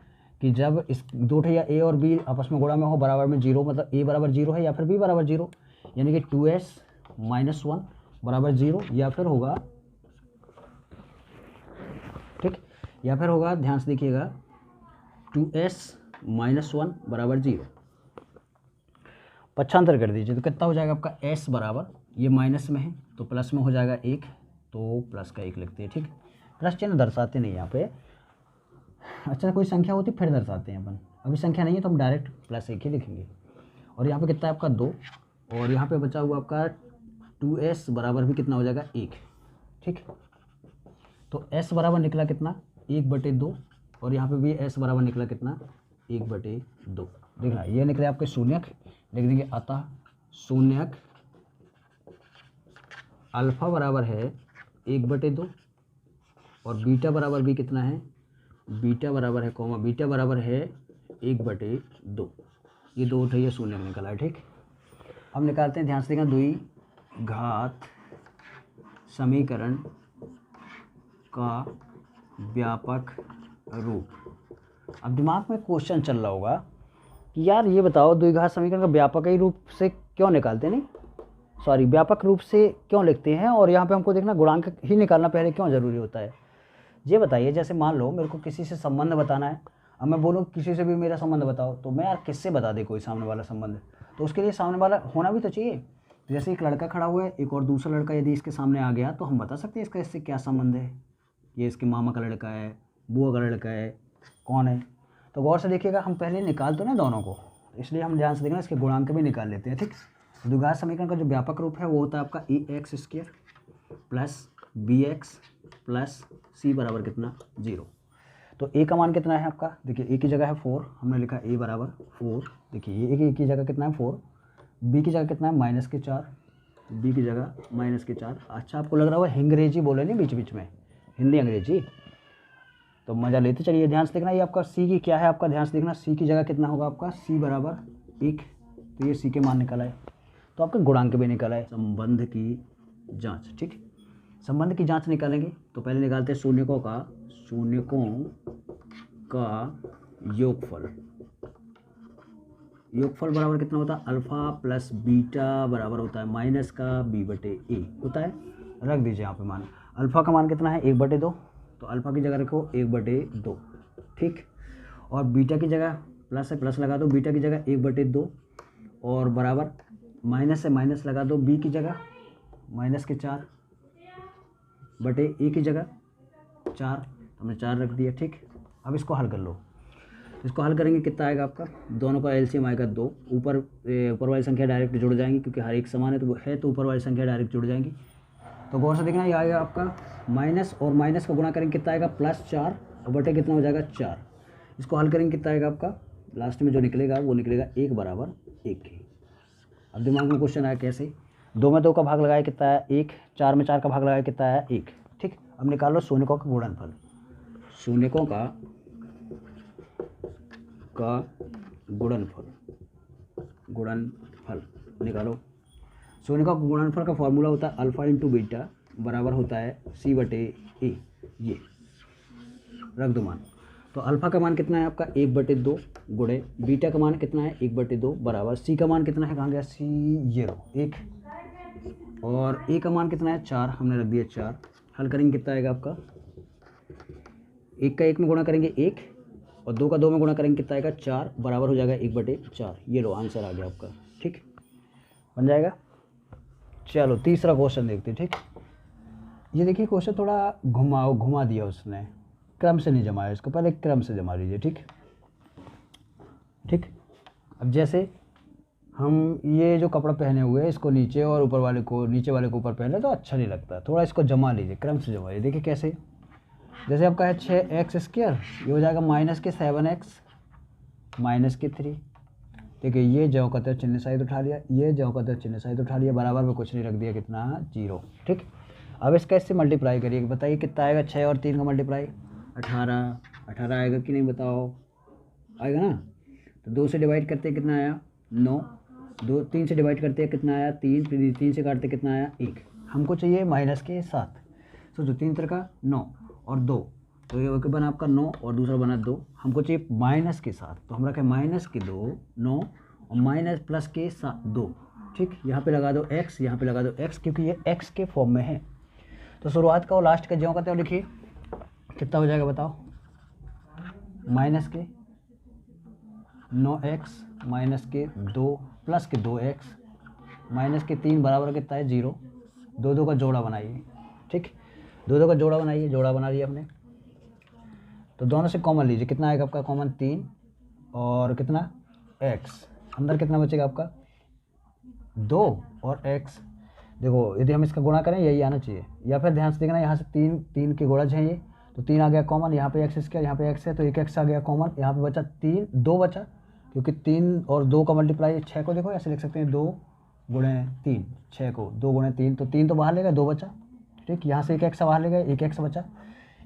कि जब इस 2 ठे a और b आपस में गुणा में हो बराबर में 0, मतलब a बराबर 0 है या फिर b बराबर 0, यानी कि 2s - 1 बराबर 0, या फिर होगा, ठीक, या फिर होगा, ध्यान से देखिएगा 2s - 1 बराबर 0। पक्षांतर कर दीजिए तो कितना हो जाएगा आपका s बराबर, ये माइनस में है तो प्लस में हो जाएगा 1, तो प्लस का 1 लिखते हैं। ठीक, प्लस चिन्ह दर्शाते नहीं यहाँ पे, अच्छा कोई संख्या होती फिर दर्शाते हैं अपन, अभी संख्या नहीं है तो हम डायरेक्ट +1 ही लिखेंगे। और यहाँ पे कितना है आपका 2, और यहाँ पे बचा हुआ आपका 2s बराबर भी कितना हो जाएगा 1। ठीक, तो s बराबर निकला कितना 1/2, और यहाँ पे भी s बराबर निकला कितना 1/2। देखना ये निकले आपके शून्यक, लिख देंगे अतः शून्यक अल्फ़ा बराबर है 1/2, और बीटा बराबर भी कितना है, बीटा बराबर है कॉमा, बीटा बराबर है 1/2, ये 2 उठाइए शून्य निकला है। ठीक, हम निकालते हैं, ध्यान से देखना, द्विघात समीकरण का व्यापक रूप। अब दिमाग में क्वेश्चन चल रहा होगा कि यार ये बताओ द्विघात समीकरण का व्यापक ही रूप से क्यों निकालते नहीं, सॉरी व्यापक रूप से क्यों लिखते हैं, और यहाँ पे हमको देखना गुणांक ही निकालना पहले क्यों ज़रूरी होता है। ये बताइए, जैसे मान लो मेरे को किसी से संबंध बताना है, अब मैं बोलूँ किसी से भी मेरा संबंध बताओ, तो मैं यार किससे बता दे कोई सामने वाला संबंध, तो उसके लिए सामने वाला होना भी तो चाहिए। जैसे एक लड़का खड़ा हुआ है, एक और दूसरा लड़का यदि इसके सामने आ गया तो हम बता सकते हैं इसका इससे क्या संबंध है, ये इसके मामा का लड़का है, बुआ का लड़का है, कौन है। तो गौर से देखिएगा, हम पहले निकाल तो ना दोनों को, इसलिए हम ध्यान से देखना इसके गुणांक भी निकाल लेते हैं। ठीक, द्विघात समीकरण का जो व्यापक रूप है वो होता है आपका ax² plus bx plus c बराबर कितना 0। तो a का मान कितना है आपका, देखिए a की जगह है 4, हमने लिखा a बराबर 4। देखिए ये a की जगह कितना है 4, b की जगह कितना है -4, b की जगह -4। अच्छा, आपको लग रहा होगा अंग्रेजी बोले नहीं बीच बीच में, हिंदी अंग्रेजी, तो मज़ा लेते चलिए। ध्यान से देखना, ये आपका c की क्या है, आपका ध्यान से देखना c की जगह कितना होगा आपका c बराबर 1। तो ये c के मान निकला है, तो आपका गुणांक भी निकला है। संबंध की जांच, ठीक, संबंध की जांच निकालेंगे तो पहले निकालते हैं शून्यकों का योगफल। योगफल बराबर कितना होता है, अल्फा प्लस बीटा बराबर होता है माइनस का b/a होता है। रख दीजिए यहाँ पे मान, अल्फा का मान कितना है 1/2, तो अल्फा की जगह रखो 1/2, ठीक, और बीटा की जगह प्लस है, प्लस लगा दो, बीटा की जगह 1/2 और बराबर माइनस से माइनस लगा दो, b की जगह -4 बटे a की जगह 4, हमने 4 रख दिया। ठीक, अब इसको हल कर लो, इसको हल करेंगे कितना आएगा आपका, दोनों का एलसीएम आएगा 2, ऊपर वाली संख्या डायरेक्ट जुड़ जाएंगी क्योंकि हर एक समान है, तो ऊपर वाली संख्या डायरेक्ट जुड़ जाएंगी। तो गौर से देखना, ये आएगा आपका माइनस और माइनस का गुणा करेंगे कितना आएगा +4 और बटे कितना हो जाएगा 4। इसको हल करेंगे कितना आएगा आपका, लास्ट में जो निकलेगा वो निकलेगा 1 बराबर 1। अब दिमाग में क्वेश्चन आया कैसे, 2 में 2 का भाग लगाया कितना है 1, 4 में 4 का भाग लगाया कितना है 1। ठीक, अब निकाल लो शून्यकों का गुणनफल, शून्यकों का गुणनफल निकालो। शून्यकों का गुणनफल का फॉर्मूला होता है अल्फा इंटू बीटा बराबर होता है c/a। ये रख दो मान, तो अल्फा का मान कितना है आपका 1/2 गुणे बीटा का मान कितना है 1/2 बराबर c का मान कितना है, कहाँ गया c, ये रो 1, और a का मान कितना है 4, हमने रख दिया 4। हल करेंगे कितना आएगा आपका, 1 का 1 में गुणा करेंगे 1 और 2 का 2 में गुणा करेंगे कितना आएगा 4 बराबर हो जाएगा 1/4। ये लो आंसर आ गया आपका। ठीक, बन जाएगा। चलो तीसरा क्वेश्चन देखते हैं। ठीक, ये देखिए क्वेश्चन थोड़ा घुमा दिया उसने, क्रम से नहीं जमाया इसको, पहले क्रम से जमा लीजिए। ठीक, ठीक, अब जैसे हम ये जो कपड़ा पहने हुए हैं इसको नीचे और ऊपर वाले को, नीचे वाले को ऊपर पहने तो अच्छा नहीं लगता, थोड़ा इसको जमा लीजिए, क्रम से जमाइए। देखिए कैसे, जैसे आपका है 6x², ये हो जाएगा -7x -3। देखिए ये जौ का तो चिन्ह साइड उठा लिया, ये जौ का तो चिन्ह साइड उठा लिया, बराबर में कुछ नहीं रख दिया, कितना 0। ठीक, अब इसका इससे मल्टीप्लाई करिए, बताइए कितना आएगा, 6 और 3 का मल्टीप्लाई 18 आएगा कि नहीं बताओ, आएगा ना। तो 2 से डिवाइड करते हैं कितना आया 9, 3 से डिवाइड करते हैं कितना आया 3, फिर 3 से काटते कितना आया 1। हमको चाहिए माइनस के 7, तो जो 3 का 9 और 2, तो ये बना आपका 9 और दूसरा बना 2, हमको चाहिए माइनस के 7, तो हम रखें -2 9 और माइनस प्लस के 2। ठीक, यहाँ पे लगा दो x, यहाँ पे लगा दो x, क्योंकि ये x के फॉर्म में है। तो शुरुआत का और लास्ट का ज्यों का त्यों लिखिए, कितना हो जाएगा बताओ, माइनस के 9x माइनस के 2 प्लस के 2x माइनस के 3 बराबर कितना है 0। 2 का जोड़ा बनाइए। ठीक, 2 का जोड़ा बनाइए, जोड़ा बना लिया हमने। तो दोनों से कॉमन लीजिए, कितना आएगा आपका कॉमन 3 और कितना x, अंदर कितना बचेगा आपका 2 और x। देखो यदि हम इसका गुणा करें यही आना चाहिए, या फिर ध्यान से देखना यहाँ से 3 के गुणज हैं ये, तो 3 आ गया कॉमन, यहाँ पे x² यहाँ पे x है तो 1x आ गया कॉमन, यहाँ पे बचा 2 बचा, क्योंकि 3 और 2 का मल्टीप्लाई 6 को देखो ऐसे लिख सकते हैं 2 गुणे 3, 6 को 2 गुणे 3, तो 3 तो बाहर ले गए 2 बचा। ठीक, यहाँ से 1x बाहर ले गए 1x बचा,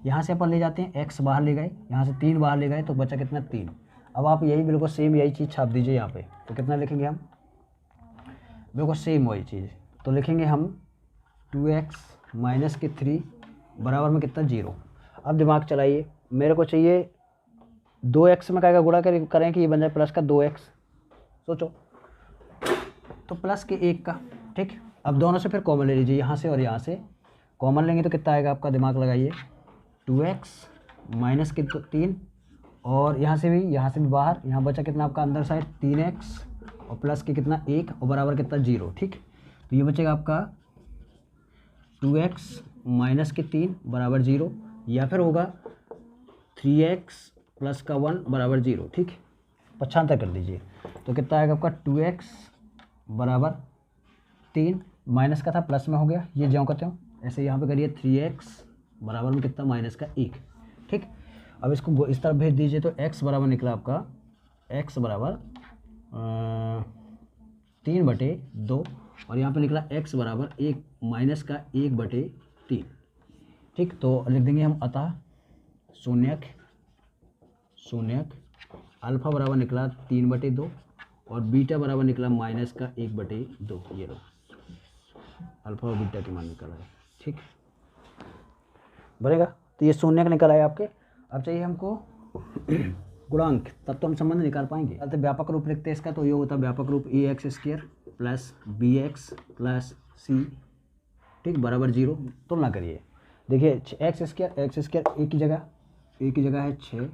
यहाँ से अपन ले जाते हैं x बाहर ले गए, यहाँ से 3 बाहर ले गए तो बचा कितना 3। अब आप यही बिल्कुल सेम यही चीज़ छाप दीजिए यहाँ पे, तो कितना लिखेंगे हम, बिल्कुल सेम वही चीज़, तो लिखेंगे हम 2x माइनस के 3 बराबर में कितना 0। अब दिमाग चलाइए, मेरे को चाहिए 2x में क्या गुणा करें कि ये बन जाए प्लस का 2x। सोचो, तो प्लस के 1 का, ठीक। अब दोनों से फिर कॉमन ले लीजिए, यहाँ से और यहाँ से कॉमन लेंगे तो कितना आएगा आपका, दिमाग लगाइए, 2x माइनस के 3 और यहाँ से भी बाहर, यहाँ बचा कितना आपका अंदर साइड 3x और प्लस के कितना 1 और बराबर कितना 0, ठीक। तो ये बचेगा आपका 2x माइनस के 3 बराबर 0, या फिर होगा 3x प्लस का 1 बराबर 0, ठीक। पक्षांतर कर दीजिए तो कितना आएगा आपका 2x बराबर 3, माइनस का था प्लस में हो गया, ये ज्यों करते हो ऐसे यहाँ पे करिए 3x बराबर में कितना माइनस का 1, ठीक। अब इसको इस तरफ भेज दीजिए तो x बराबर निकला आपका, x बराबर 3/2 और यहाँ पे निकला x बराबर 1 माइनस का 1/3, ठीक। तो लिख देंगे हम अतः शून्यक अल्फ़ा बराबर निकला 3/2 और बीटा बराबर निकला माइनस का 1/2। ये लो अल्फ़ा और बीटा के मान निकला है, ठीक बनेगा। तो ये शून्यक निकल आए आपके। अब चाहिए हमको गुणांक, तब तो हम संबंध निकाल पाएंगे। तो व्यापक रूप लिखते हैं इसका, तो ये होता है व्यापक रूप ax² plus bx plus c, ठीक, बराबर 0। तुलना करिए, देखिए x² एक की जगह है 6,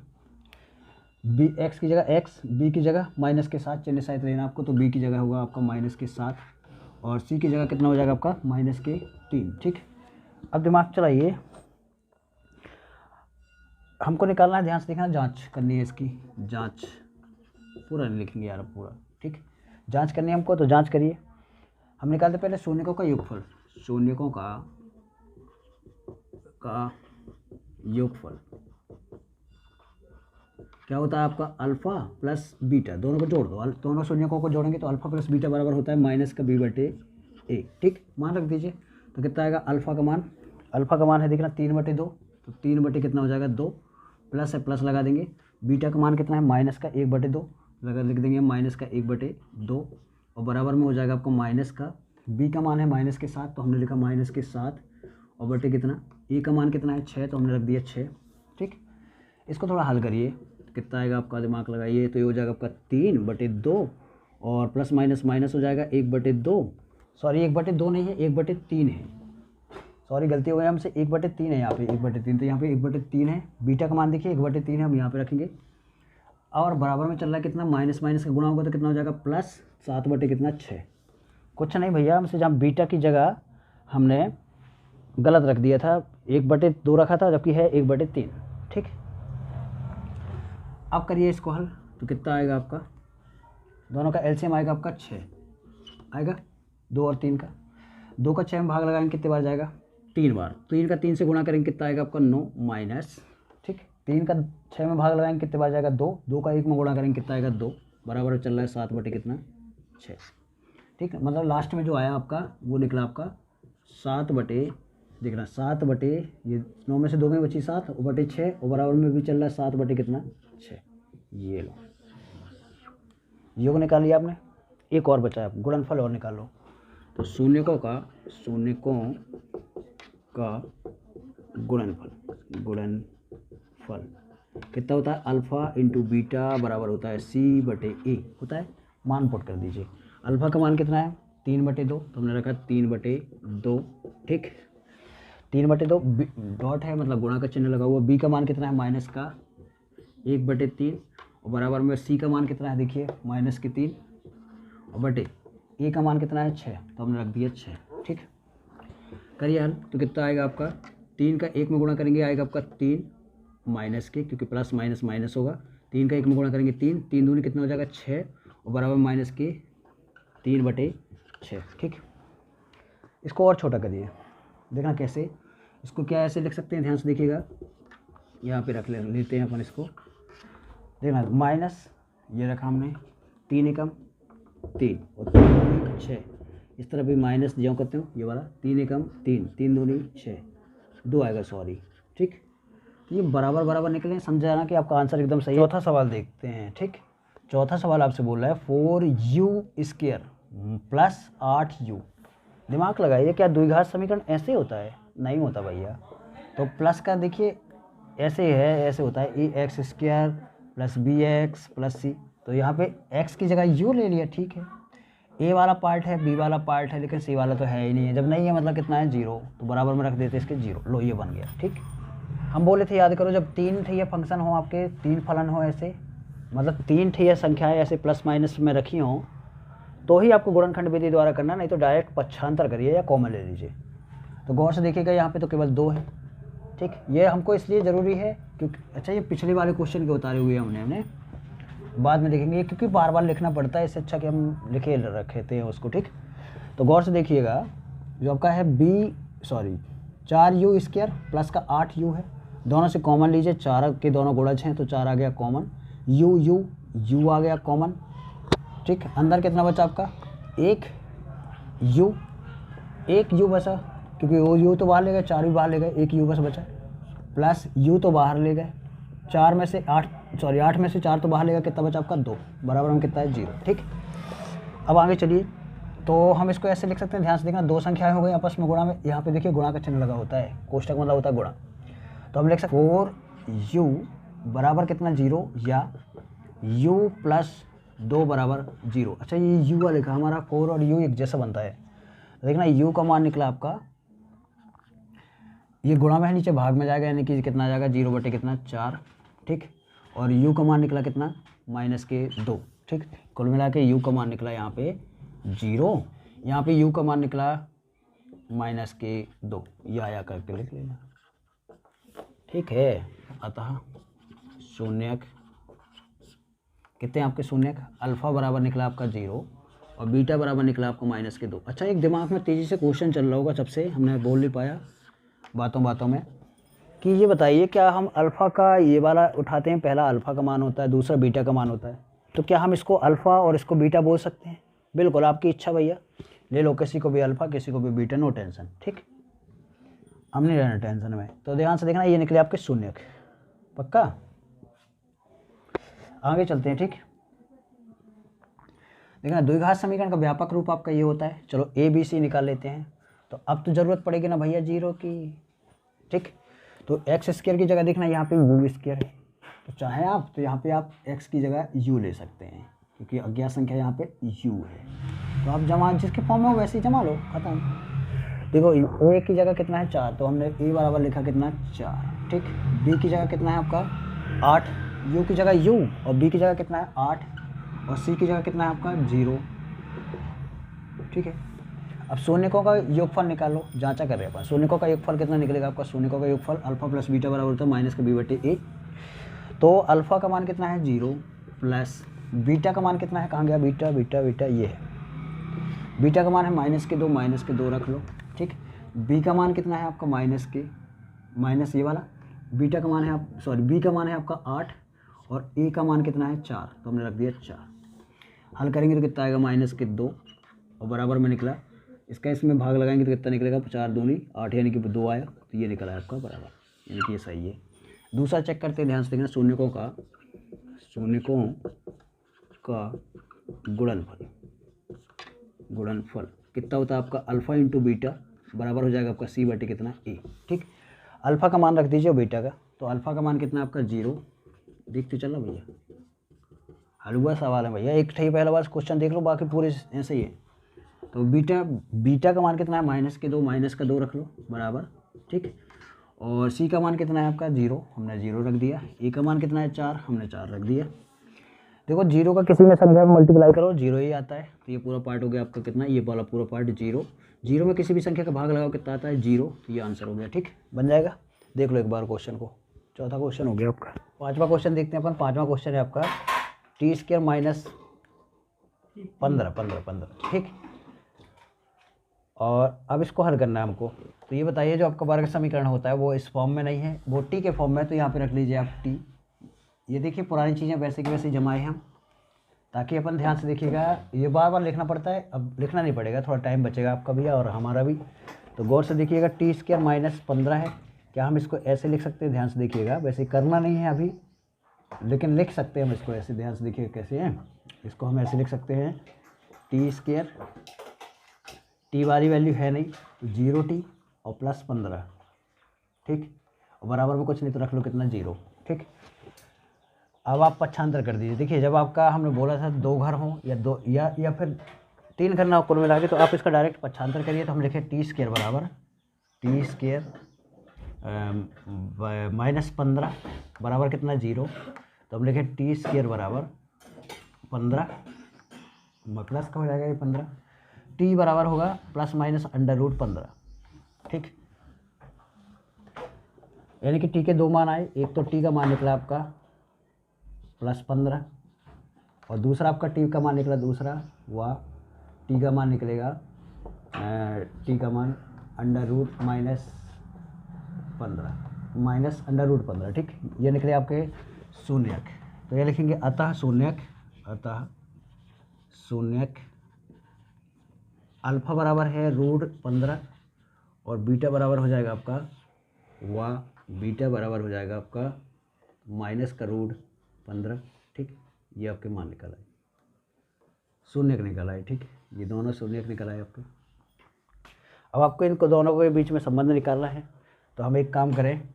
b x की जगह x, b की जगह माइनस के 7 चिन्ह सहित लेना आपको, तो b की जगह होगा आपका माइनस के 7 और c की जगह कितना हो जाएगा आपका माइनस के 3, ठीक। अब दिमाग चलाइए, हमको निकालना है, ध्यान से देखना, जांच करनी है इसकी, जांच पूरा नहीं लिखेंगे यार पूरा, ठीक। जांच करनी है हमको, तो जांच करिए। हम निकालते पहले शून्यकों का योगफल, शून्यकों का योगफल क्या होता है आपका, अल्फ़ा प्लस बीटा, दोनों को जोड़ दो, दोनों शून्यकों को जोड़ेंगे तो अल्फ़ा प्लस बीटा बराबर होता है माइनस का b/1, ठीक। मान रख दीजिए तो कितना आएगा, अल्फ़ा का मान है देखना 3/2, तो 3 कितना हो जाएगा 2, प्लस है प्लस लगा देंगे, बीटा का मान कितना है माइनस का 1/2 लगा लिख देंगे माइनस का 1/2 और बराबर में हो जाएगा आपको माइनस का, बी का मान है माइनस के 7 तो हमने लिखा माइनस के 7 और बटे कितना, ए का मान कितना है 6 तो हमने रख दिया 6, ठीक। इसको थोड़ा हल करिए, कितना आएगा आपका, दिमाग लगाइए, तो ये हो जाएगा आपका 3/2 और प्लस माइनस माइनस हो जाएगा 1/2, सॉरी 1/2 नहीं है 1/3 है, सॉरी गलती हो गई हमसे, 1/3 है यहाँ पे, 1/3 तो यहाँ पे 1/3 है, बीटा का मान देखिए 1/3 है, हम यहाँ पे रखेंगे और बराबर में चल रहा है कितना, माइनस माइनस का गुणा होगा तो कितना हो जाएगा प्लस 7/6। कुछ नहीं भैया, हमसे जहाँ बीटा की जगह हमने गलत रख दिया था, 1/2 रखा था जबकि है 1/3, ठीक। अब करिए इसको हल, तो कितना आएगा आपका, दोनों का एलसीएम आएगा आपका 6 आएगा, 2 और 3 का, 2 का 6 में भाग लगाएंगे कितने बार जाएगा, 3 बार, 3 का 3 से गुणा करेंगे कितना आएगा आपका 9 माइनस, ठीक। 3 का 6 में भाग लगाएंगे कितने बार जाएगा 2, 2 का 1 में गुणा करेंगे कितना आएगा 2, बराबर चल रहा है 7/6, ठीक। मतलब लास्ट में जो आया आपका वो निकला आपका 7/, देखना 7/, ये 9 में से 2 में बची 7 और बटे 6 और बराबर में भी चल रहा है 7/6। ये लो योग निकाल लिया आपने, एक और बचा है गुणनफल और निकाल लो। तो शून्यकों का गुणनफल कितना होता है, अल्फ़ा इंटू बीटा बराबर होता है c/a होता है, मान पुट कर दीजिए। अल्फ़ा का मान कितना है 3/2 तो हमने रखा 3/2, ठीक। 3/2 डॉट है मतलब गुणा का चिन्ह लगा हुआ, बी का मान कितना है माइनस का 1/3 और बराबर में सी का मान कितना है देखिए माइनस के 3 और बटे ए का मान कितना है 6 तो हमने रख दिया 6, ठीक। करिए हल, तो कितना आएगा आपका, 3 का 1 में गुणा करेंगे आएगा आपका 3 माइनस के, क्योंकि प्लस माइनस माइनस होगा, 3 का 1 में गुणा करेंगे 3, 3 दूनी कितना हो जाएगा 6 और बराबर माइनस के 3/6, ठीक। इसको और छोटा करिए, देखना कैसे, इसको क्या ऐसे लिख सकते हैं, ध्यान से देखिएगा, यहाँ पे रख लेते हैं अपन इसको, देखना माइनस ये रखा हमने 3 एकम 3 और 3 6, इस तरह भी माइनस ज्यों करते हो ये वाला 3 एकम 3, 3 दूनी 6, 2 आएगा सॉरी, ठीक। तो ये बराबर बराबर निकले, समझा ना कि आपका आंसर एकदम सही है। चौथा सवाल देखते हैं, ठीक। चौथा सवाल आपसे बोल रहा है 4u² प्लस 8u। दिमाग लगाइए, क्या द्विघात समीकरण ऐसे होता है, नहीं होता भैया। तो प्लस का देखिए ऐसे है, ऐसे होता है ax² plus bx plus c। तो यहाँ पे x की जगह u ले लिया, ठीक है। a वाला पार्ट है, b वाला पार्ट है, लेकिन c वाला तो है ही नहीं है। जब नहीं है मतलब कितना है 0, तो बराबर में रख देते इसके 0। लो ये बन गया, ठीक। हम बोले थे याद करो, जब 3 ठे फंक्शन हो आपके, 3 फलन हो ऐसे, मतलब 3 ठे संख्याएँ ऐसे प्लस माइनस में रखी हों, तो ही आपको गुणनखंड विधि द्वारा करना, नहीं तो डायरेक्ट पक्षांतर करिए या कॉमन ले लीजिए। तो गौर से देखिएगा यहाँ पे तो केवल 2 है, ठीक। ये हमको इसलिए ज़रूरी है क्योंकि अच्छा ये पिछले वाले क्वेश्चन के उतारे हुए हमने बाद में देखेंगे, क्योंकि बार बार लिखना पड़ता है, इससे अच्छा कि हम लिखे रखे हैं उसको, ठीक। तो गौर से देखिएगा, जो आपका है 4u² प्लस का 8u है, दोनों से कॉमन लीजिए, 4 के दोनों गुणज हैं तो 4 आ गया कॉमन, u आ गया कॉमन, ठीक। अंदर कितना बचा आपका, एक u बचा, क्योंकि वो u तो बाहर ले गए, 4 भी बाहर ले गए, एक u बस बचा, प्लस u तो बाहर ले गए, 8 में से 4 तो बाहर ले गए, कितना बचा आपका 2, बराबर में कितना है 0, ठीक। अब आगे चलिए, तो हम इसको ऐसे लिख सकते हैं, ध्यान से देखना, 2 संख्याएं हो गई आपस में गुणा में, यहाँ पे देखिए गुणा का चिन्ह लगा होता है, कोष्टक मतलब होता है गुणा। तो हम लिख सकते 4u बराबर कितना 0, या u प्लस 2 बराबर 0। अच्छा ये u वाला लिखा हमारा, 4 और u एक जैसा बनता है। देखना u का मान निकला आपका, ये गुणा में है, नीचे भाग में जाएगा, यानी कि कितना आ जाएगा 0 बटे कितना 4, ठीक। और u का मान निकला कितना -2, ठीक। कुल मिला के u का मान निकला यहाँ पे 0, यहाँ पे u का मान निकला -2, ये आया करके लिख लेना, ठीक है। अतः शून्यक कितने आपके शून्यक, अल्फ़ा बराबर निकला आपका 0 और बीटा बराबर निकला आपको -2। अच्छा एक दिमाग में तेज़ी से क्वेश्चन चल रहा होगा, जब से हमने बोल नहीं पाया बातों में, कि ये बताइए क्या हम अल्फ़ा का ये वाला उठाते हैं, पहला अल्फ़ा का मान होता है, दूसरा बीटा का मान होता है, तो क्या हम इसको अल्फ़ा और इसको बीटा बोल सकते हैं? बिल्कुल आपकी इच्छा भैया, ले लो, किसी को भी अल्फ़ा किसी को भी बीटा, नो टेंशन, ठीक। हम नहीं रहना टेंशन में। तो ध्यान से देखना, ये निकले आपके शून्यक, पक्का। आगे चलते हैं, ठीक। देखना द्विघात समीकरण का व्यापक रूप आपका ये होता है। चलो ABC निकाल लेते हैं। तो अब तो ज़रूरत पड़ेगी ना भैया 0 की, ठीक। तो x² की जगह देखना यहाँ पे u² है, तो चाहे आप तो यहाँ पे आप x की जगह u ले सकते हैं, क्योंकि अज्ञात संख्या यहाँ पे u है। तो आप जमा जिसके फॉर्म में हो वैसे ही जमा लो, खत्म। देखो a की जगह कितना है 4, तो हमने a बराबर लिखा कितना 4, ठीक। b की जगह कितना है आपका 8, u की जगह u और b की जगह कितना है 8 और c की जगह कितना है आपका 0, ठीक है। अब शून्यकों का योगफल निकालो, जांचा कर रहे हैं अपन। शून्यकों का योगफल कितना निकलेगा आपका, शून्यकों का योगफल अल्फा प्लस बीटा बराबर होता है -b/a। तो अल्फा का मान कितना है 0 प्लस बीटा का मान कितना है, कहाँ गया बीटा, ये है, बीटा का मान है -2 रख लो, ठीक। बी का मान कितना है आपका माइनस ये वाला, बीटा का मान है बी का मान है आपका 8 और ए का मान कितना है 4, तो हमने रख दिया 4। हल करेंगे तो कितना आएगा -2 और बराबर में निकला, इसका इसमें भाग लगाएंगे तो कितना निकलेगा 4 दूनी 8, यानी कि 2 आया, तो ये निकला है आपका बराबर, यानी कि ये सही है। दूसरा चेक करते हैं, ध्यान से देखना, शून्यकों का गुणनफल कितना होता है आपका, अल्फ़ा इंटू बीटा बराबर हो जाएगा आपका c बटे कितना a, ठीक। अल्फ़ा का मान रख दीजिए बीटा का, तो अल्फ़ा का मान कितना है आपका 0, देखते चलो भैया, हलवा सवाल है भैया, एक ही पहला बार क्वेश्चन देख लो, बाकी पूरे ऐसे ही है। तो बीटा का मान कितना है -2 रख लो बराबर, ठीक। और c का मान कितना है आपका 0, हमने 0 रख दिया। a का मान कितना है 4, हमने 4 रख दिया। देखो 0 का किसी में संख्या में मल्टीप्लाई करो 0 ही आता है, तो ये पूरा पार्ट हो गया आपका कितना, ये वाला पूरा पार्ट 0 में किसी भी संख्या का भाग लगाओ कितना आता है 0, तो ये आंसर हो गया, ठीक, बन जाएगा। देख लो एक बार क्वेश्चन को, चौथा क्वेश्चन हो गया आपका। पाँचवा क्वेश्चन देखते हैं अपन। पाँचवा क्वेश्चन है आपका t² -15, ठीक। और अब इसको हल करना है हमको। तो ये बताइए जो आपका वर्ग समीकरण होता है वो इस फॉर्म में नहीं है, वो टी के फॉर्म में है, तो यहाँ पे रख लीजिए आप टी। ये देखिए पुरानी चीज़ें वैसे की वैसे जमाए हम, ताकि अपन ध्यान से देखिएगा, ये बार बार लिखना पड़ता है, अब लिखना नहीं पड़ेगा, थोड़ा टाइम बचेगा आपका भी और हमारा भी। तो गौर से देखिएगा t² -15 है, क्या हम इसको ऐसे लिख सकते हैं, ध्यान से देखिएगा, वैसे करना नहीं है अभी, लेकिन लिख सकते हैं हम इसको ऐसे, ध्यान से देखिएगा कैसे हैं, इसको हम ऐसे लिख सकते हैं t², टी वाली वैल्यू है नहीं तो 0t और प्लस 15, ठीक, और बराबर में कुछ नहीं तो रख लो कितना 0, ठीक। अब आप पक्षांतर कर दीजिए। देखिए जब आपका हमने बोला था 2 घर हों या 2 या फिर 3 घर ना हो कुल मिला के, तो आप इसका डायरेक्ट पक्षांतर करिए। तो हम लिखे t² बराबर t² -15 बराबर कितना 0। तो हम लिखे t² बराबर 15 प्लस का हो जाएगा ये 15, t बराबर होगा प्लस माइनस √15, ठीक। यानी कि t के 2 मान आए, एक तो t का मान निकला आपका +15 और दूसरा आपका t का मान निकला दूसरा वह t का मान निकलेगा t का मान -15, ठीक। ये निकले आपके शून्यक। तो ये लिखेंगे अतः शून्यक अल्फा बराबर है √15 और बीटा बराबर हो जाएगा आपका बीटा बराबर हो जाएगा आपका -√15, ठीक। ये आपके मान निकल आए, शून्यक निकल आए, ठीक। ये दोनों शून्यक निकल आए आपके। अब आपको इनको दोनों के बीच में संबंध निकालना है। तो हम एक काम करें,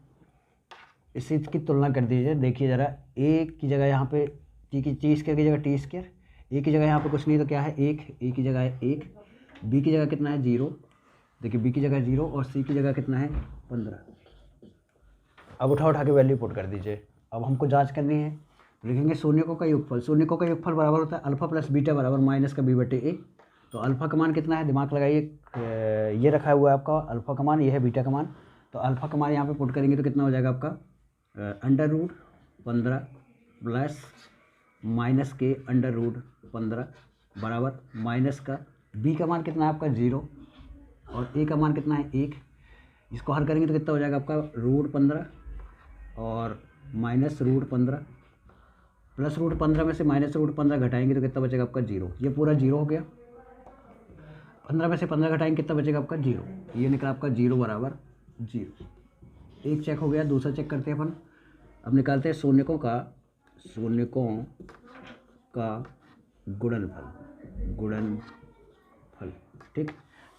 इसी की तुलना कर दीजिए। देखिए ज़रा, a की जगह यहाँ पे t की जगह t², a की जगह यहाँ पे कुछ नहीं तो क्या है 1, a की जगह है 1, b की जगह कितना है 0। देखिए b की जगह 0 और c की जगह कितना है 15। अब उठा के वैल्यू पुट कर दीजिए। अब हमको जांच करनी है, तो लिखेंगे शून्यकों का योगफल। शून्यकों का योगफल बराबर होता है अल्फा प्लस बीटा बराबर माइनस का b/a। तो अल्फा का मान कितना है, दिमाग लगाइए, ये रखा हुआ है आपका अल्फा का मान, ये है बीटा का मान। तो अल्फा का मान यहाँ पे पुट करेंगे तो कितना हो जाएगा आपका √15 प्लस माइनस के √15 बराबर माइनस का b का मान कितना है आपका 0 और a का मान कितना है 1। इसको हल करेंगे तो कितना हो जाएगा आपका √15 और -√15 प्लस √15 में से -√15 घटाएंगे तो कितना बचेगा आपका 0। ये पूरा 0 हो गया। 15 में से 15 घटाएंगे कितना बचेगा आपका 0। ये निकला आपका 0 बराबर 0। एक चेक हो गया, दूसरा चेक करते हैं अपन। अब निकालते हैं शून्यकों का गुणनफल, ठीक।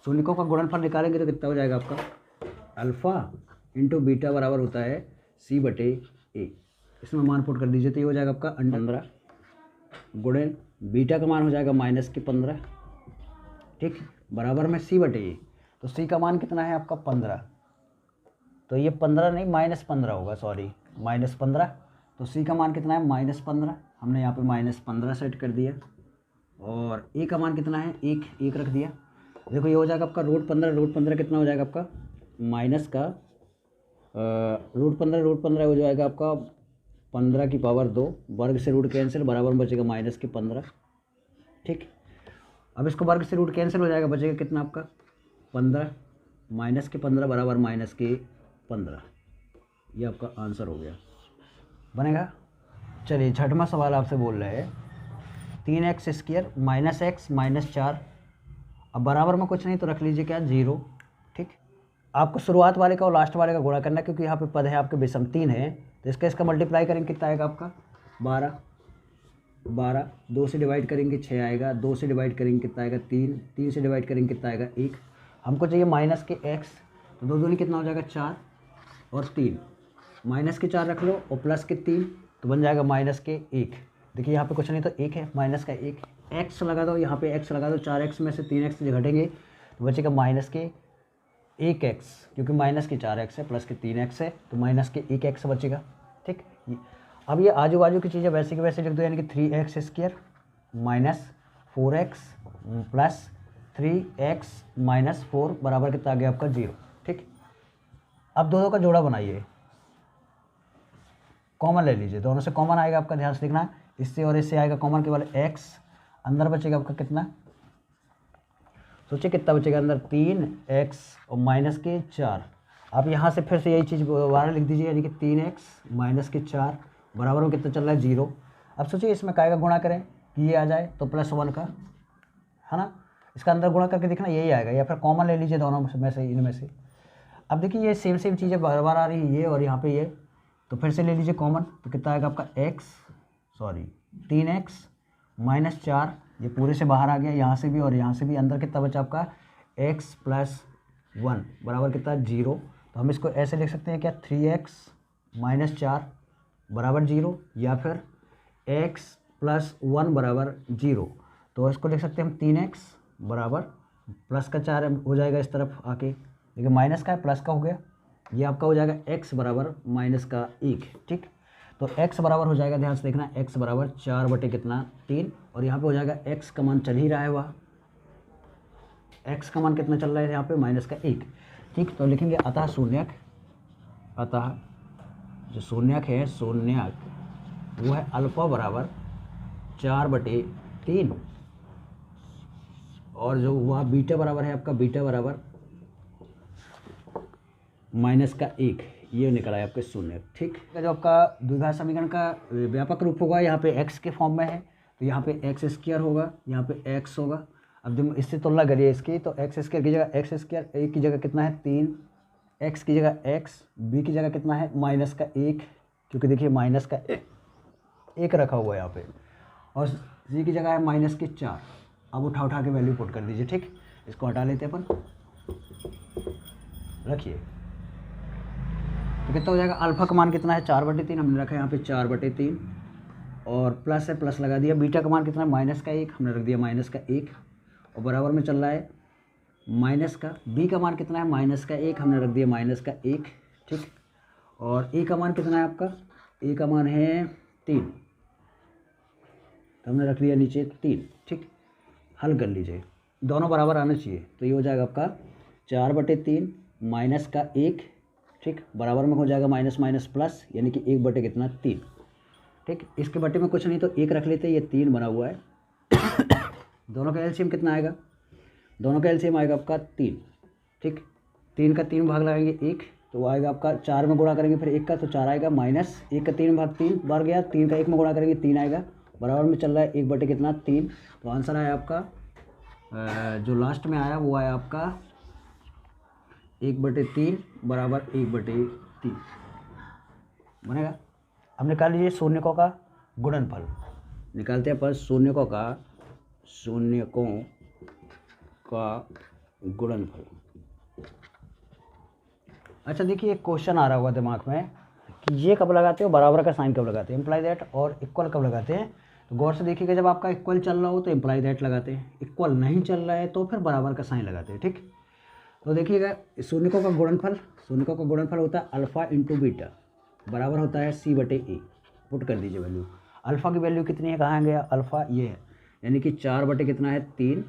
शून्यकों का गुणनफल निकालेंगे तो कितना हो जाएगा आपका अल्फ़ा इंटू बीटा बराबर होता है c/a। इसमें मान पुट कर दीजिए तो ये हो जाएगा आपका 15 गुणन बीटा का मान हो जाएगा -15, ठीक, बराबर में c/a। तो c का मान कितना है आपका 15, तो ये 15 नहीं -15 होगा, सॉरी -15। तो c का मान कितना है -15, हमने यहाँ पे -15 सेट कर दिया और a का मान कितना है 1 रख दिया। देखो ये हो जाएगा आपका √15 कितना हो जाएगा आपका माइनस का √15 हो जाएगा आपका 15 की पावर 2, वर्ग से रूट कैंसिल बराबर में बचेगा -15, ठीक। अब इसको वर्ग से रूट कैंसिल हो जाएगा, बचेगा कितना आपका 15 -15 बराबर -15। ये आपका आंसर हो गया, बनेगा। चलिए छठवां सवाल आपसे बोल रहे हैं 3x² -x -4। अब बराबर में कुछ नहीं तो रख लीजिए क्या 0, ठीक। आपको शुरुआत वाले का और लास्ट वाले का गुणा करना है, क्योंकि यहाँ पे पद है आपके विषम 3 है। तो इसका मल्टीप्लाई करेंगे कितना आएगा आपका 12, 2 से डिवाइड करेंगे 6 आएगा, 2 से डिवाइड करेंगे कितना आएगा 3 से डिवाइड करेंगे कितना आएगा 1। हमको चाहिए माइनस के x, तो 2 दूनी कितना हो जाएगा 4 और 3, माइनस के 4 रख लो और प्लस के 3 तो बन जाएगा -1। देखिए यहाँ पे कुछ नहीं तो 1 है, माइनस का 1, x लगा दो, यहाँ पे x लगा दो, 4x में से 3x घटेंगे तो बचेगा -1x, क्योंकि -4x है प्लस के 3x है तो -1x बचेगा, ठीक। अब ये आजू बाजू की चीज़ें वैसे की वैसे लिख दो, यानी कि 3x² -4x प्लस 3x -4 बराबर कितना आ गया आपका 0, ठीक। अब दोनों का जोड़ा बनाइए, कॉमन ले लीजिए, दोनों से कॉमन आएगा आपका, ध्यान से लिखना, इससे और इससे आएगा कॉमन, केवल x अंदर बचेगा आपका कितना, सोचिए कितना बचेगा अंदर 3x और -4। आप यहाँ से फिर से यही चीज़ दोबारा लिख दीजिए, यानी कि 3x -4 बराबर में कितना चल रहा है 0। अब सोचिए इसमें काय का गुणा करें कि ये आ जाए तो +1 का, है ना, इसका अंदर गुणा करके देखना यही आएगा, या फिर कॉमन ले लीजिए दोनों में से, इनमें से। अब देखिए ये सेम चीज़ें बार बार आ रही है, ये और यहाँ पे ये, तो फिर से ले लीजिए कॉमन, तो कितना आएगा आपका 3x -4, ये पूरे से बाहर आ गया, यहाँ से भी और यहाँ से भी। अंदर कितना बचा आपका x + 1 बराबर कितना 0। तो हम इसको ऐसे लिख सकते हैं क्या 3x माइनस 4 बराबर 0, या फिर x प्लस 1 बराबर 0। तो इसको लिख सकते हैं हम 3x बराबर प्लस का 4 हो जाएगा इस तरफ आके, देखिए माइनस का है प्लस का हो गया, ये आपका हो जाएगा x बराबर माइनस का 1। ठीक, तो x बराबर हो जाएगा, ध्यान से देखना, x बराबर 4 बटे कितना 3, और यहाँ पे हो जाएगा x का मान चल ही रहा है, वह x का मान कितना चल रहा है यहाँ पे माइनस का 1। ठीक, तो लिखेंगे अतः शून्यक, अतः जो शून्यक है, शून्यक वो है अल्फ़ा बराबर 4 बटे 3, और जो वह बीटा बराबर है आपका, बीटा बराबर माइनस का 1, ये निकला है आपके शून्य। ठीक, जो आपका द्विघात समीकरण का व्यापक रूप होगा, यहाँ पे x के फॉर्म में है, तो यहाँ पे एक्स स्क्वायर होगा, यहाँ पे x होगा। अब जब इससे तुलना करिए इसकी, तो एक्स स्क्वायर की जगह एक्स स्क्वायर, ए की जगह कितना है 3, एक्स की जगह x, बी की जगह कितना है माइनस का 1, क्योंकि देखिए माइनस का 1 रखा हुआ है यहाँ पे, और सी की जगह है माइनस के 4। अब उठा के वैल्यू पुट कर दीजिए। ठीक, इसको हटा लेते हैं अपन, रखिए, तो कितना हो जाएगा, अल्फ़ा का मान कितना है 4 बटे 3, हमने रखा है यहाँ पे 4 बटे 3, और प्लस है प्लस लगा दिया। बीटा का मान कितना है माइनस का 1, हमने रख दिया माइनस का 1, और बराबर में चल रहा है माइनस का, बी का मान कितना है माइनस का 1, हमने रख दिया माइनस का 1। ठीक, और ए का मान कितना है आपका, ए का मान है 3, तो हमने रख दिया नीचे 3। ठीक, हल कर लीजिए, दोनों बराबर आना चाहिए, तो ये हो जाएगा आपका 4 बटे 3 माइनस का 1। ठीक, बराबर में हो जाएगा माइनस माइनस प्लस, यानी कि 1 बटे कितना 3। ठीक, इसके बटे में कुछ नहीं तो 1 रख लेते, ये 3 बना हुआ है। दोनों का एलसीएम कितना आएगा, दोनों का एलसीएम आएगा आपका 3। ठीक, 3 का 3 भाग लगाएंगे 1, तो वो आएगा आपका 4 में गुणा करेंगे फिर 1 का, तो 4 आएगा, माइनस 1 का 3 भाग 3 बार गया, 3 का 1 में गुणा करेंगे 3 आएगा, बराबर में चल रहा है 1 बटे कितना 3। तो आंसर आया आपका जो लास्ट में आया वो आया आपका 1 बटे 3 बराबर 1 बटे 3 बनेगा। अब निकाल लीजिए शून्यकों का गुणनफल, निकालते हैं पर शून्यकों का गुणनफल। अच्छा देखिए, एक क्वेश्चन आ रहा होगा दिमाग में कि ये कब लगाते हो, बराबर का साइन कब लगाते हैं, इम्प्लाई दैट, और इक्वल कब लगाते हैं। तो गौर से देखिएगा, जब आपका इक्वल चल रहा हो तो इम्प्लाई दैट लगाते हैं, इक्वल नहीं चल रहा है तो फिर बराबर का साइन लगाते हैं। ठीक, तो देखिएगा शून्यकों का गुणनफल होता है अल्फ़ा इंटू बीटा, बराबर होता है सी बटे ए। पुट कर दीजिए वैल्यू, अल्फ़ा की वैल्यू कितनी है, कहाँ गया अल्फ़ा, ये है, यानी कि 4 बटे कितना है 3।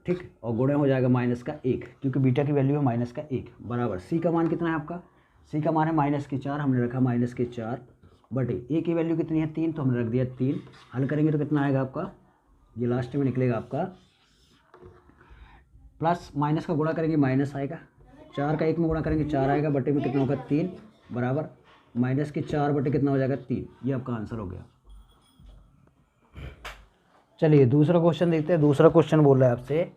ठीक, और गुणे हो जाएगा माइनस का 1, क्योंकि बीटा की वैल्यू है माइनस का 1, बराबर सी का मान कितना है आपका, सी का मान है माइनस के 4, हमने रखा माइनस के 4 बटे ए की वैल्यू कितनी है 3, तो हमने रख दिया 3। हल करेंगे तो कितना आएगा आपका, ये लास्ट में निकलेगा आपका, प्लस माइनस का गुणा करेंगे माइनस आएगा, 4 का 1 में गुणा करेंगे 4 आएगा, बटे में कितना होगा 3, बराबर माइनस के 4 बटे कितना हो जाएगा 3। ये आपका आंसर हो गया। चलिए दूसरा क्वेश्चन देखते हैं। दूसरा क्वेश्चन बोल रहा है आपसे,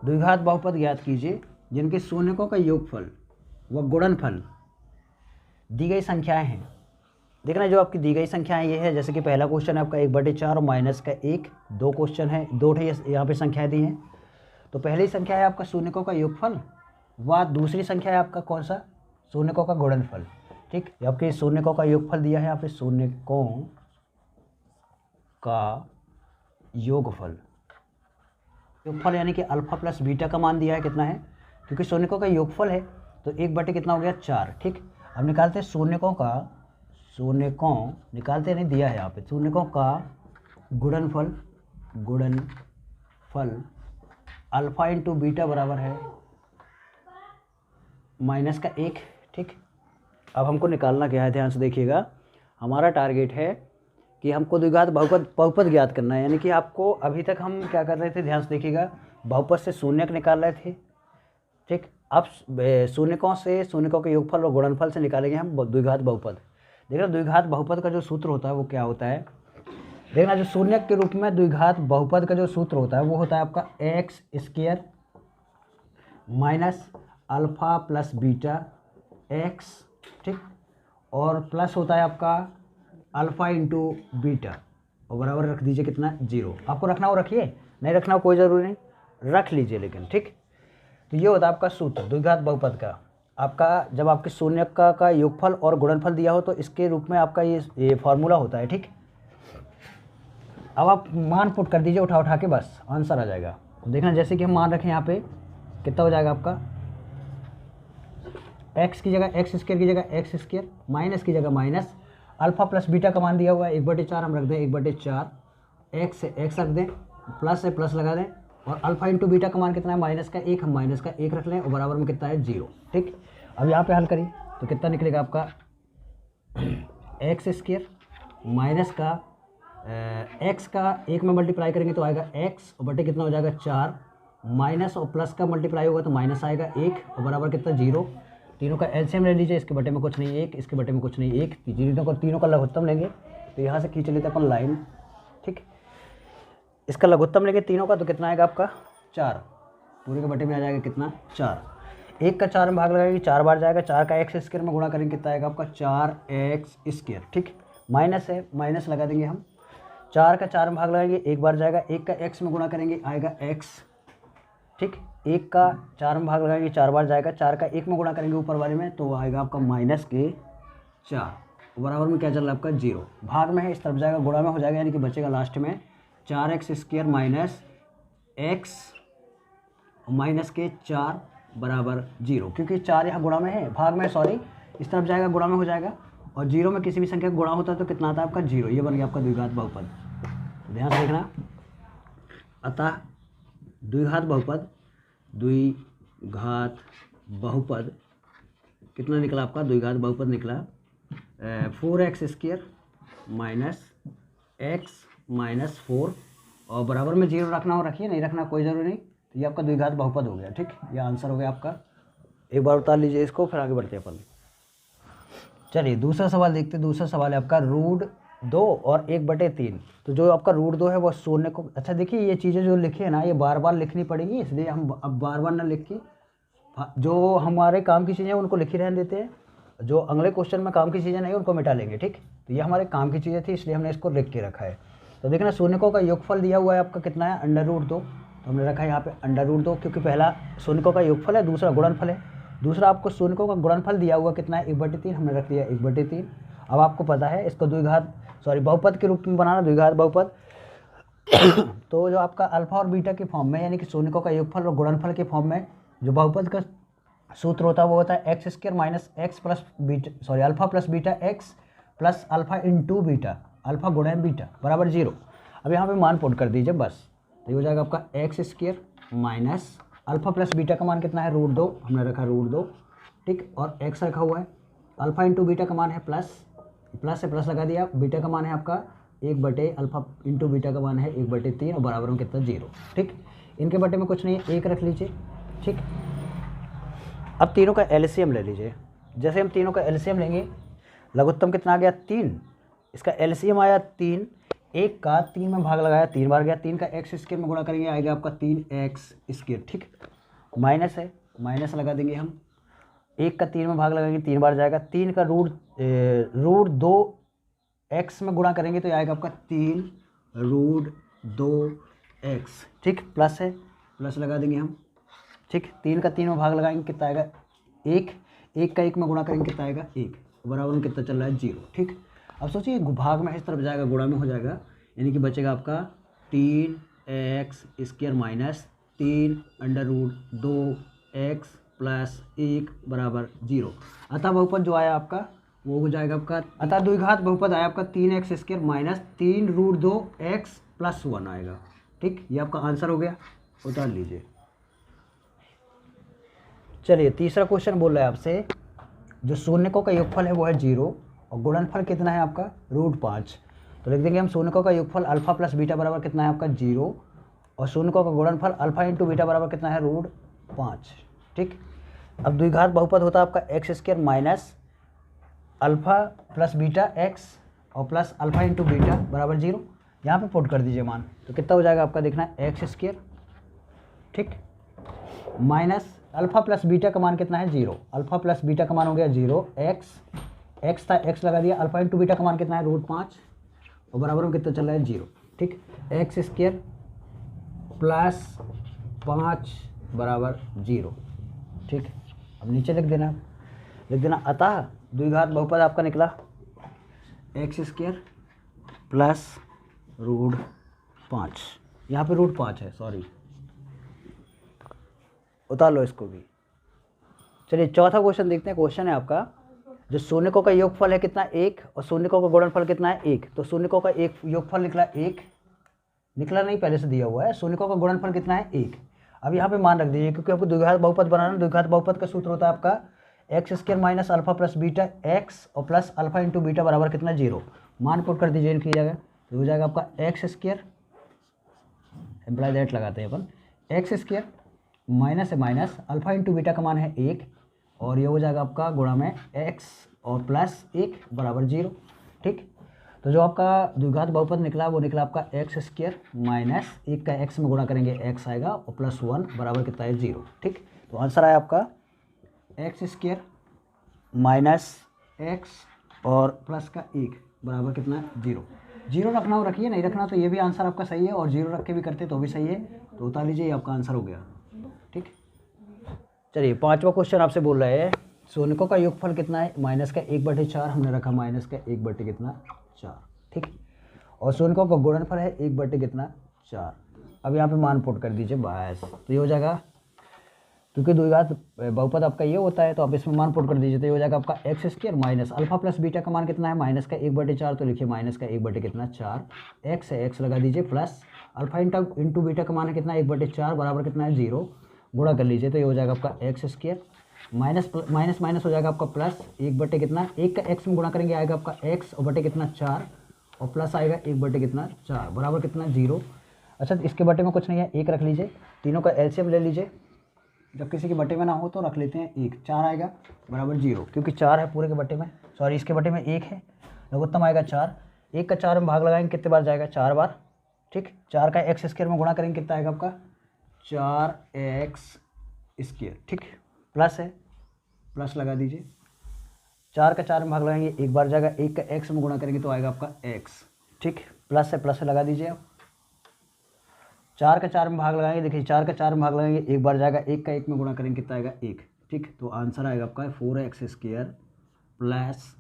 द्विघात बहुपद ज्ञात कीजिए जिनके शून्यकों का योगफल व गुणनफल दी गई संख्याएं हैं। देखना, जो आपकी दी गई संख्याएं ये है, जैसे कि पहला क्वेश्चन है आपका 1 बटे 4 और माइनस का 1, दो क्वेश्चन है, दो यहाँ पे संख्याएं दी हैं। तो पहली संख्या है आपका शून्यकों का योगफल, व दूसरी संख्या है आपका कौन सा, शून्यकों का गुणनफल। ठीक, आपके शून्यकों का योगफल दिया है यहाँ पे, शून्यकों का योगफल यानी कि अल्फा प्लस बीटा का मान दिया है कितना है, क्योंकि शून्यकों का योगफल है तो 1 बटे कितना हो गया 4। ठीक, अब निकालते हैं शून्यकों निकालते नहीं, दिया है यहाँ पे, शून्यकों का गुणनफल अल्फा इंटू बीटा बराबर है माइनस का 1। ठीक, अब हमको निकालना क्या है, ध्यान से देखिएगा, हमारा टारगेट है कि हमको द्विघात बहुपद ज्ञात करना है, यानी कि आपको अभी तक हम क्या कर रहे थे, ध्यान से देखिएगा, बहुपद से शून्यक निकाल रहे थे। ठीक, अब शून्यकों के योगफल और गुणनफल से निकालेंगे हम द्विघात बहुपद। देखना, द्विघात बहुपद का जो सूत्र होता है वो क्या होता है, देखना, जो शून्यक के रूप में द्विघात बहुपद का जो सूत्र होता है वो होता है आपका x square minus alpha plus beta x. ठीक, और प्लस होता है आपका अल्फ़ा इंटू बीटा। और बराबर रख दीजिए कितना 0। आपको रखना हो रखिए, नहीं रखना हो कोई ज़रूरी नहीं, रख लीजिए लेकिन, ठीक। तो ये होता है आपका सूत्र द्विघात बहुपद का। आपका जब आपके शून्य का योगफल और गुणनफल दिया हो तो इसके रूप में आपका ये फॉर्मूला होता है, ठीक। अब आप मान पुट कर दीजिए उठा के, बस आंसर आ जाएगा। देखना जैसे कि हम मान रखें यहाँ पे कितना हो जाएगा आपका, एक्स की जगह एक्स स्क्वायर की जगह एक्स स्क्वायर, माइनस की जगह माइनस, अल्फा प्लस बीटा का मान दिया हुआ है 1/4 हम रख दें 1/4, एक्स से एक्स रख दें, प्लस से प्लस लगा दें, और अल्फा इंटू बीटा का मान कितना है माइनस का 1, हम माइनस का 1 रख लें और बराबर में कितना है 0, ठीक। अब यहाँ पे हल करिए तो कितना निकलेगा आपका एक्स स्क्वायर माइनस का एक्स का 1 में मल्टीप्लाई करेंगे तो आएगा एक्स और बटे कितना हो जाएगा 4, माइनस और प्लस का मल्टीप्लाई होगा तो माइनस आएगा 1 और बराबर कितना 0। तीनों का एलसीएम ले लीजिए, इसके बटे में कुछ नहीं 1, इसके बटे में कुछ नहीं 1, तीनों का लघुत्तम लेंगे तो यहाँ से खींच लेते अपन लाइन, ठीक। इसका लघुत्तम लेंगे तीनों का तो कितना आएगा आपका 4, पूरे के बटे में आ जाएगा कितना 4। 1 का 4 में भाग लगाएंगे 4 बार जाएगा, 4 का एक्स स्क्वायर में गुणा करेंगे कितना आएगा आपका 4x स्क्वायर, ठीक। माइनस है माइनस लगा देंगे हम, 4 का 4 में भाग लगाएंगे 1 बार जाएगा, 1 का x में गुणा करेंगे आएगा x, ठीक। 1 का 4 में भाग लगाएंगे 4 बार जाएगा, 4 का 1 में गुणा करेंगे ऊपर वाले में तो आएगा आपका -4, बराबर में क्या चल रहा है आपका 0। भाग में है इस तरफ जाएगा गुणा में हो जाएगा, यानी कि बचेगा लास्ट में 4x square minus x minus के 4 बराबर 0, क्योंकि 4 यहाँ गुणा में है, भाग में सॉरी इस तरफ जाएगा गुणा में हो जाएगा, और 0 में किसी भी संख्या का गुणा होता है तो कितना आता है आपका 0। ये बन गया आपका द्विघात बहुपद, ध्यान से देखना। अतः द्विघात बहुपद कितना निकला आपका, द्विघात बहुपद निकला 4x square minus x minus 4 और बराबर में 0 रखना हो रखिए, नहीं रखना कोई ज़रूरी नहीं। तो ये आपका द्विघात बहुपद हो गया, ठीक। ये आंसर हो गया आपका। एक बार उतार लीजिए इसको, फिर आगे बढ़ते हैं अपन। चलिए दूसरा सवाल देखते हैं। दूसरा सवाल है आपका √2 और 1/3। तो जो आपका √2 है वो शून्य को, अच्छा देखिए ये चीज़ें जो लिखी है ना ये बार बार लिखनी पड़ेगी, इसलिए हम अब बार बार ना लिख के जो हमारे काम की चीज़ें उनको लिखी रहने देते हैं, जो अगले क्वेश्चन में काम की चीज़ें नहीं उनको मिटा लेंगे, ठीक। तो ये हमारे काम की चीज़ें थी इसलिए हमने इसको लिख के रखा है। तो देखना शून्यकों का योगफल दिया हुआ है आपका कितना है √2, तो हमने रखा है यहाँ पे √2, क्योंकि पहला शून्यकों का योगफल है, दूसरा गुणनफल है। दूसरा आपको शून्यकों का गुणनफल दिया हुआ कितना है 1/3, हमने रख दिया 1/3। अब आपको पता है इसको बहुपद के रूप में बनाना, द्विघात बहुपद। तो जो आपका अल्फा और बीटा के फॉर्म में, यानी कि शून्यकों का योगफल और गुणनफल के फॉर्म में जो बहुपद का सूत्र होता है वो होता है x square minus x plus beta, sorry alpha plus beta x plus alpha into beta, alpha गुणा बीटा बराबर 0। अब यहाँ पे मान पुट कर दीजिए बस, तो ये हो जाएगा आपका x square minus alpha plus beta का मान कितना है √2, हमने रखा √2, ठीक। और एक्स रखा हुआ है, अल्फा इंटू बीटा का मान है प्लस से प्लस लगा दिया, बीटा का मान है आपका 1 अल्फा इंटू बीटा का मान है 1/3 और बराबर में कितना 0, ठीक। इनके बटे में कुछ नहीं है 1 रख लीजिए, ठीक। अब तीनों का एलसीएम ले लीजिए। जैसे हम तीनों का एलसीएम लेंगे, लघुत्तम कितना आ गया 3, इसका एलसीएम आया 3, 1 का 3 में भाग लगाया 3 बार गया, 3 का एक्स स्क्वायर में गुणा करेंगे आएगा आपका 3x स्क्वायर, ठीक। माइनस है माइनस लगा देंगे हम, 1 का 3 में भाग लगाएंगे 3 बार जाएगा, 3 का √2 x में गुणा करेंगे तो आएगा आपका 3 √2x, ठीक। प्लस है प्लस लगा देंगे हम, ठीक। 3 का 3 में भाग लगाएंगे कितना आएगा 1, 1 का 1 में गुणा करेंगे कितना आएगा 1, बराबर में कितना चल रहा है 0, ठीक। अब सोचिए भाग में इस तरफ जाएगा गुणा में हो जाएगा, यानी कि बचेगा आपका 3x square minus 3 √2x plus 1 बराबर 0। अतः बहुपद जो आया आपका वो हो जाएगा आपका, अतः द्विघात बहुपद आया आपका 3x square minus 3 √2x plus 1 आएगा, ठीक। ये आपका आंसर हो गया, उतार लीजिए। चलिए तीसरा क्वेश्चन बोल रहा है आपसे, जो शून्यकों का योगफल है वो है 0 और गुणनफल कितना है आपका √5। तो लिख देंगे हम शून्यकों का योगफल अल्फा प्लस बीटा बराबर कितना है आपका 0 और शून्यकों का गुणनफल अल्फा इंटू बीटा बराबर कितना है √5, ठीक। अब द्विघात बहुपद होता है आपका x square minus alpha plus beta x और प्लस अल्फा इंटू बीटा बराबर 0। यहाँ पे पुट कर दीजिए मान, तो कितना हो जाएगा आपका देखना है एक्स स्क्वायर, ठीक, माइनस अल्फा प्लस बीटा का मान कितना है 0, अल्फा प्लस बीटा का मान हो गया 0, एक्स था एक्स लगा दिया, अल्फा इंटू बीटा का मान कितना है √5 और बराबर में कितना चल रहा है 0, ठीक। एक्स स्क्वायर प्लस 5 बराबर 0, ठीक। अब नीचे लिख देना अतः द्विघात बहुपद आपका निकला एक्स स्क्वायर प्लस रूट 5, यहाँ पे रूट 5 है, सॉरी, उतार लो इसको भी। चलिए चौथा क्वेश्चन देखते हैं। क्वेश्चन है आपका, जो शून्यकों का योगफल है कितना 1 और शून्यकों का गुणनफल कितना है 1। तो शून्यकों का एक योगफल निकला 1, निकला नहीं, पहले से दिया हुआ है। शून्यकों का गुणनफल कितना है 1। अब यहाँ पे मान रख दीजिए, क्योंकि आपको द्विघात बहुपद बनाना। द्विघात बहुपद का सूत्र होता है आपका x square minus alpha plus beta x और प्लस अल्फा इंटू बीटा बराबर कितना 0। मान पुट कर दीजिए इनकी जगह, तो हो जाएगा आपका एक्स स्क्वायर, एम्प्लाई दैट लगाते हैं अपन, एक्स स्क्वायर माइनस है माइनस अल्फा इंटू बीटा का मान है 1 और ये हो जाएगा आपका गुणा में x और प्लस 1 बराबर 0, ठीक। तो जो आपका द्विघात बहुपद निकला वो निकला आपका एक्स स्क्वायर माइनस 1 का x में गुणा करेंगे x आएगा और प्लस 1 बराबर कितना है 0, ठीक। तो आंसर आया आपका एक्स स्क्वायर माइनस एक्स और प्लस का 1 बराबर कितना 0। 0 रखना हो रखिए, नहीं रखना तो ये भी आंसर आपका सही है, और 0 रख के भी करते तो भी सही है। तो उतार लीजिए, ये आपका आंसर हो गया, ठीक। चलिए पांचवा क्वेश्चन आपसे बोल रहा है शून्यकों का योगफल कितना है माइनस का 1/4, हमने रखा माइनस का 1 कितना 4, ठीक। और शून्यकों का गुणनफल है 1 कितना 4। अब यहाँ पे मान पुट कर दीजिए बस, तो ये हो जाएगा, क्योंकि द्विघात बहुपद आपका ये होता है तो आप इसमें मान पुट कर दीजिए, तो ये हो जाएगा आपका x square minus alpha plus beta का मान कितना है माइनस का 1/4, तो लिखिए माइनस का 1 कितना 4, एक्स है एक्स लगा दीजिए, प्लस अल्फा इंटू बीटा का मान है कितना 1/4 बराबर कितना है 0, गुणा कर लीजिए, तो ये हो जाएगा आपका एक्स स्क्वायर माइनस माइनस हो जाएगा आपका प्लस 1 कितना 1 का एक्स में गुणा करेंगे आएगा आपका एक्स और बटे कितना 4 और प्लस आएगा 1 कितना 4 बराबर कितना 0। अच्छा इसके बटे में कुछ नहीं है, 1 रख लीजिए, तीनों का एलसीएम ले लीजिए, जब किसी के बटे में ना हो तो रख लेते हैं 1, 4 आएगा बराबर 0, क्योंकि 4 है पूरे के बटे में, सॉरी इसके बटे में 1 है, लघुत्तम आएगा 4, 1 का 4 में भाग लगाएंगे कितने बार जाएगा 4 बार, ठीक। 4 का एक्स स्क्वायर में गुणा करेंगे कितना आएगा आपका 4x स्क्वायर, ठीक। प्लस है, प्लस लगा दीजिए, 4 का 4 में भाग लगाएंगे 1 बार जाएगा, 1 का x में गुणा करेंगे तो आएगा आपका x, ठीक। प्लस है, प्लस लगा दीजिए आप, 4 का 4 में भाग लगाएंगे, देखिए 4 का 4 में भाग लगाएंगे 1 बार जाएगा, 1 का 1 में गुणा करेंगे कितना आएगा 1, ठीक। तो आंसर आएगा आपका 4x square plus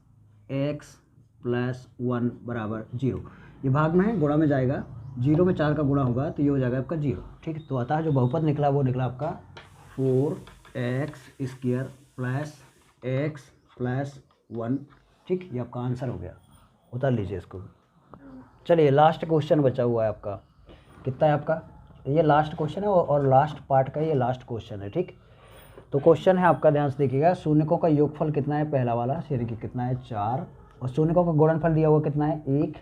x plus 1 बराबर 0। ये भाग में है, गुणा में जाएगा, 0 में 4 का गुणा होगा तो ये हो जाएगा आपका 0, ठीक। तो अतः जो बहुपद निकला वो निकला आपका 4x square plus x plus 1, ठीक। ये आपका आंसर हो गया, उतार लीजिए इसको। चलिए लास्ट क्वेश्चन बचा हुआ है आपका, कितना है आपका, ये लास्ट क्वेश्चन है और लास्ट पार्ट का ये लास्ट क्वेश्चन है, ठीक। तो क्वेश्चन है आपका, ध्यान से देखिएगा, शून्यकों का योगफल कितना है पहला वाला, यानी कि कितना है 4, और शून्यकों का गुणनफल दिया हुआ कितना है 1,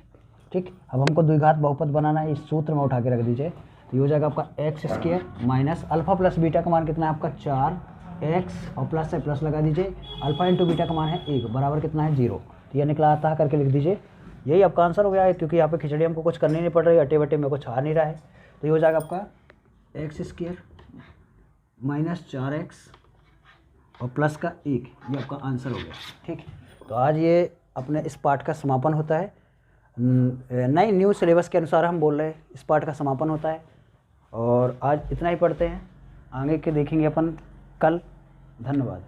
ठीक। अब हमको द्विघात बहुपद बनाना है, इस सूत्र में उठा के रख दीजिए, तो ये हो जाएगा आपका x square minus alpha plus beta का मान कितना है आपका 4x और प्लस से प्लस लगा दीजिए, अल्फा इंटू बीटा का मान है 1 बराबर कितना है 0। तो ये निकला आता है करके लिख दीजिए, यही आपका आंसर हो गया है, क्योंकि यहाँ पे खिचड़ी हमको कुछ करनी नहीं पड़ रही, अटे वटे में कुछ आ नहीं रहा है। तो ये हो जाएगा आपका एक्स स्क्वायर माइनस 4x और प्लस का 1, ये आपका आंसर हो गया, ठीक। तो आज ये अपने इस पार्ट का समापन होता है, नई न्यू सिलेबस के अनुसार हम बोल रहे हैं, इस पार्ट का समापन होता है, और आज इतना ही पढ़ते हैं, आगे के देखेंगे अपन कल। धन्यवाद।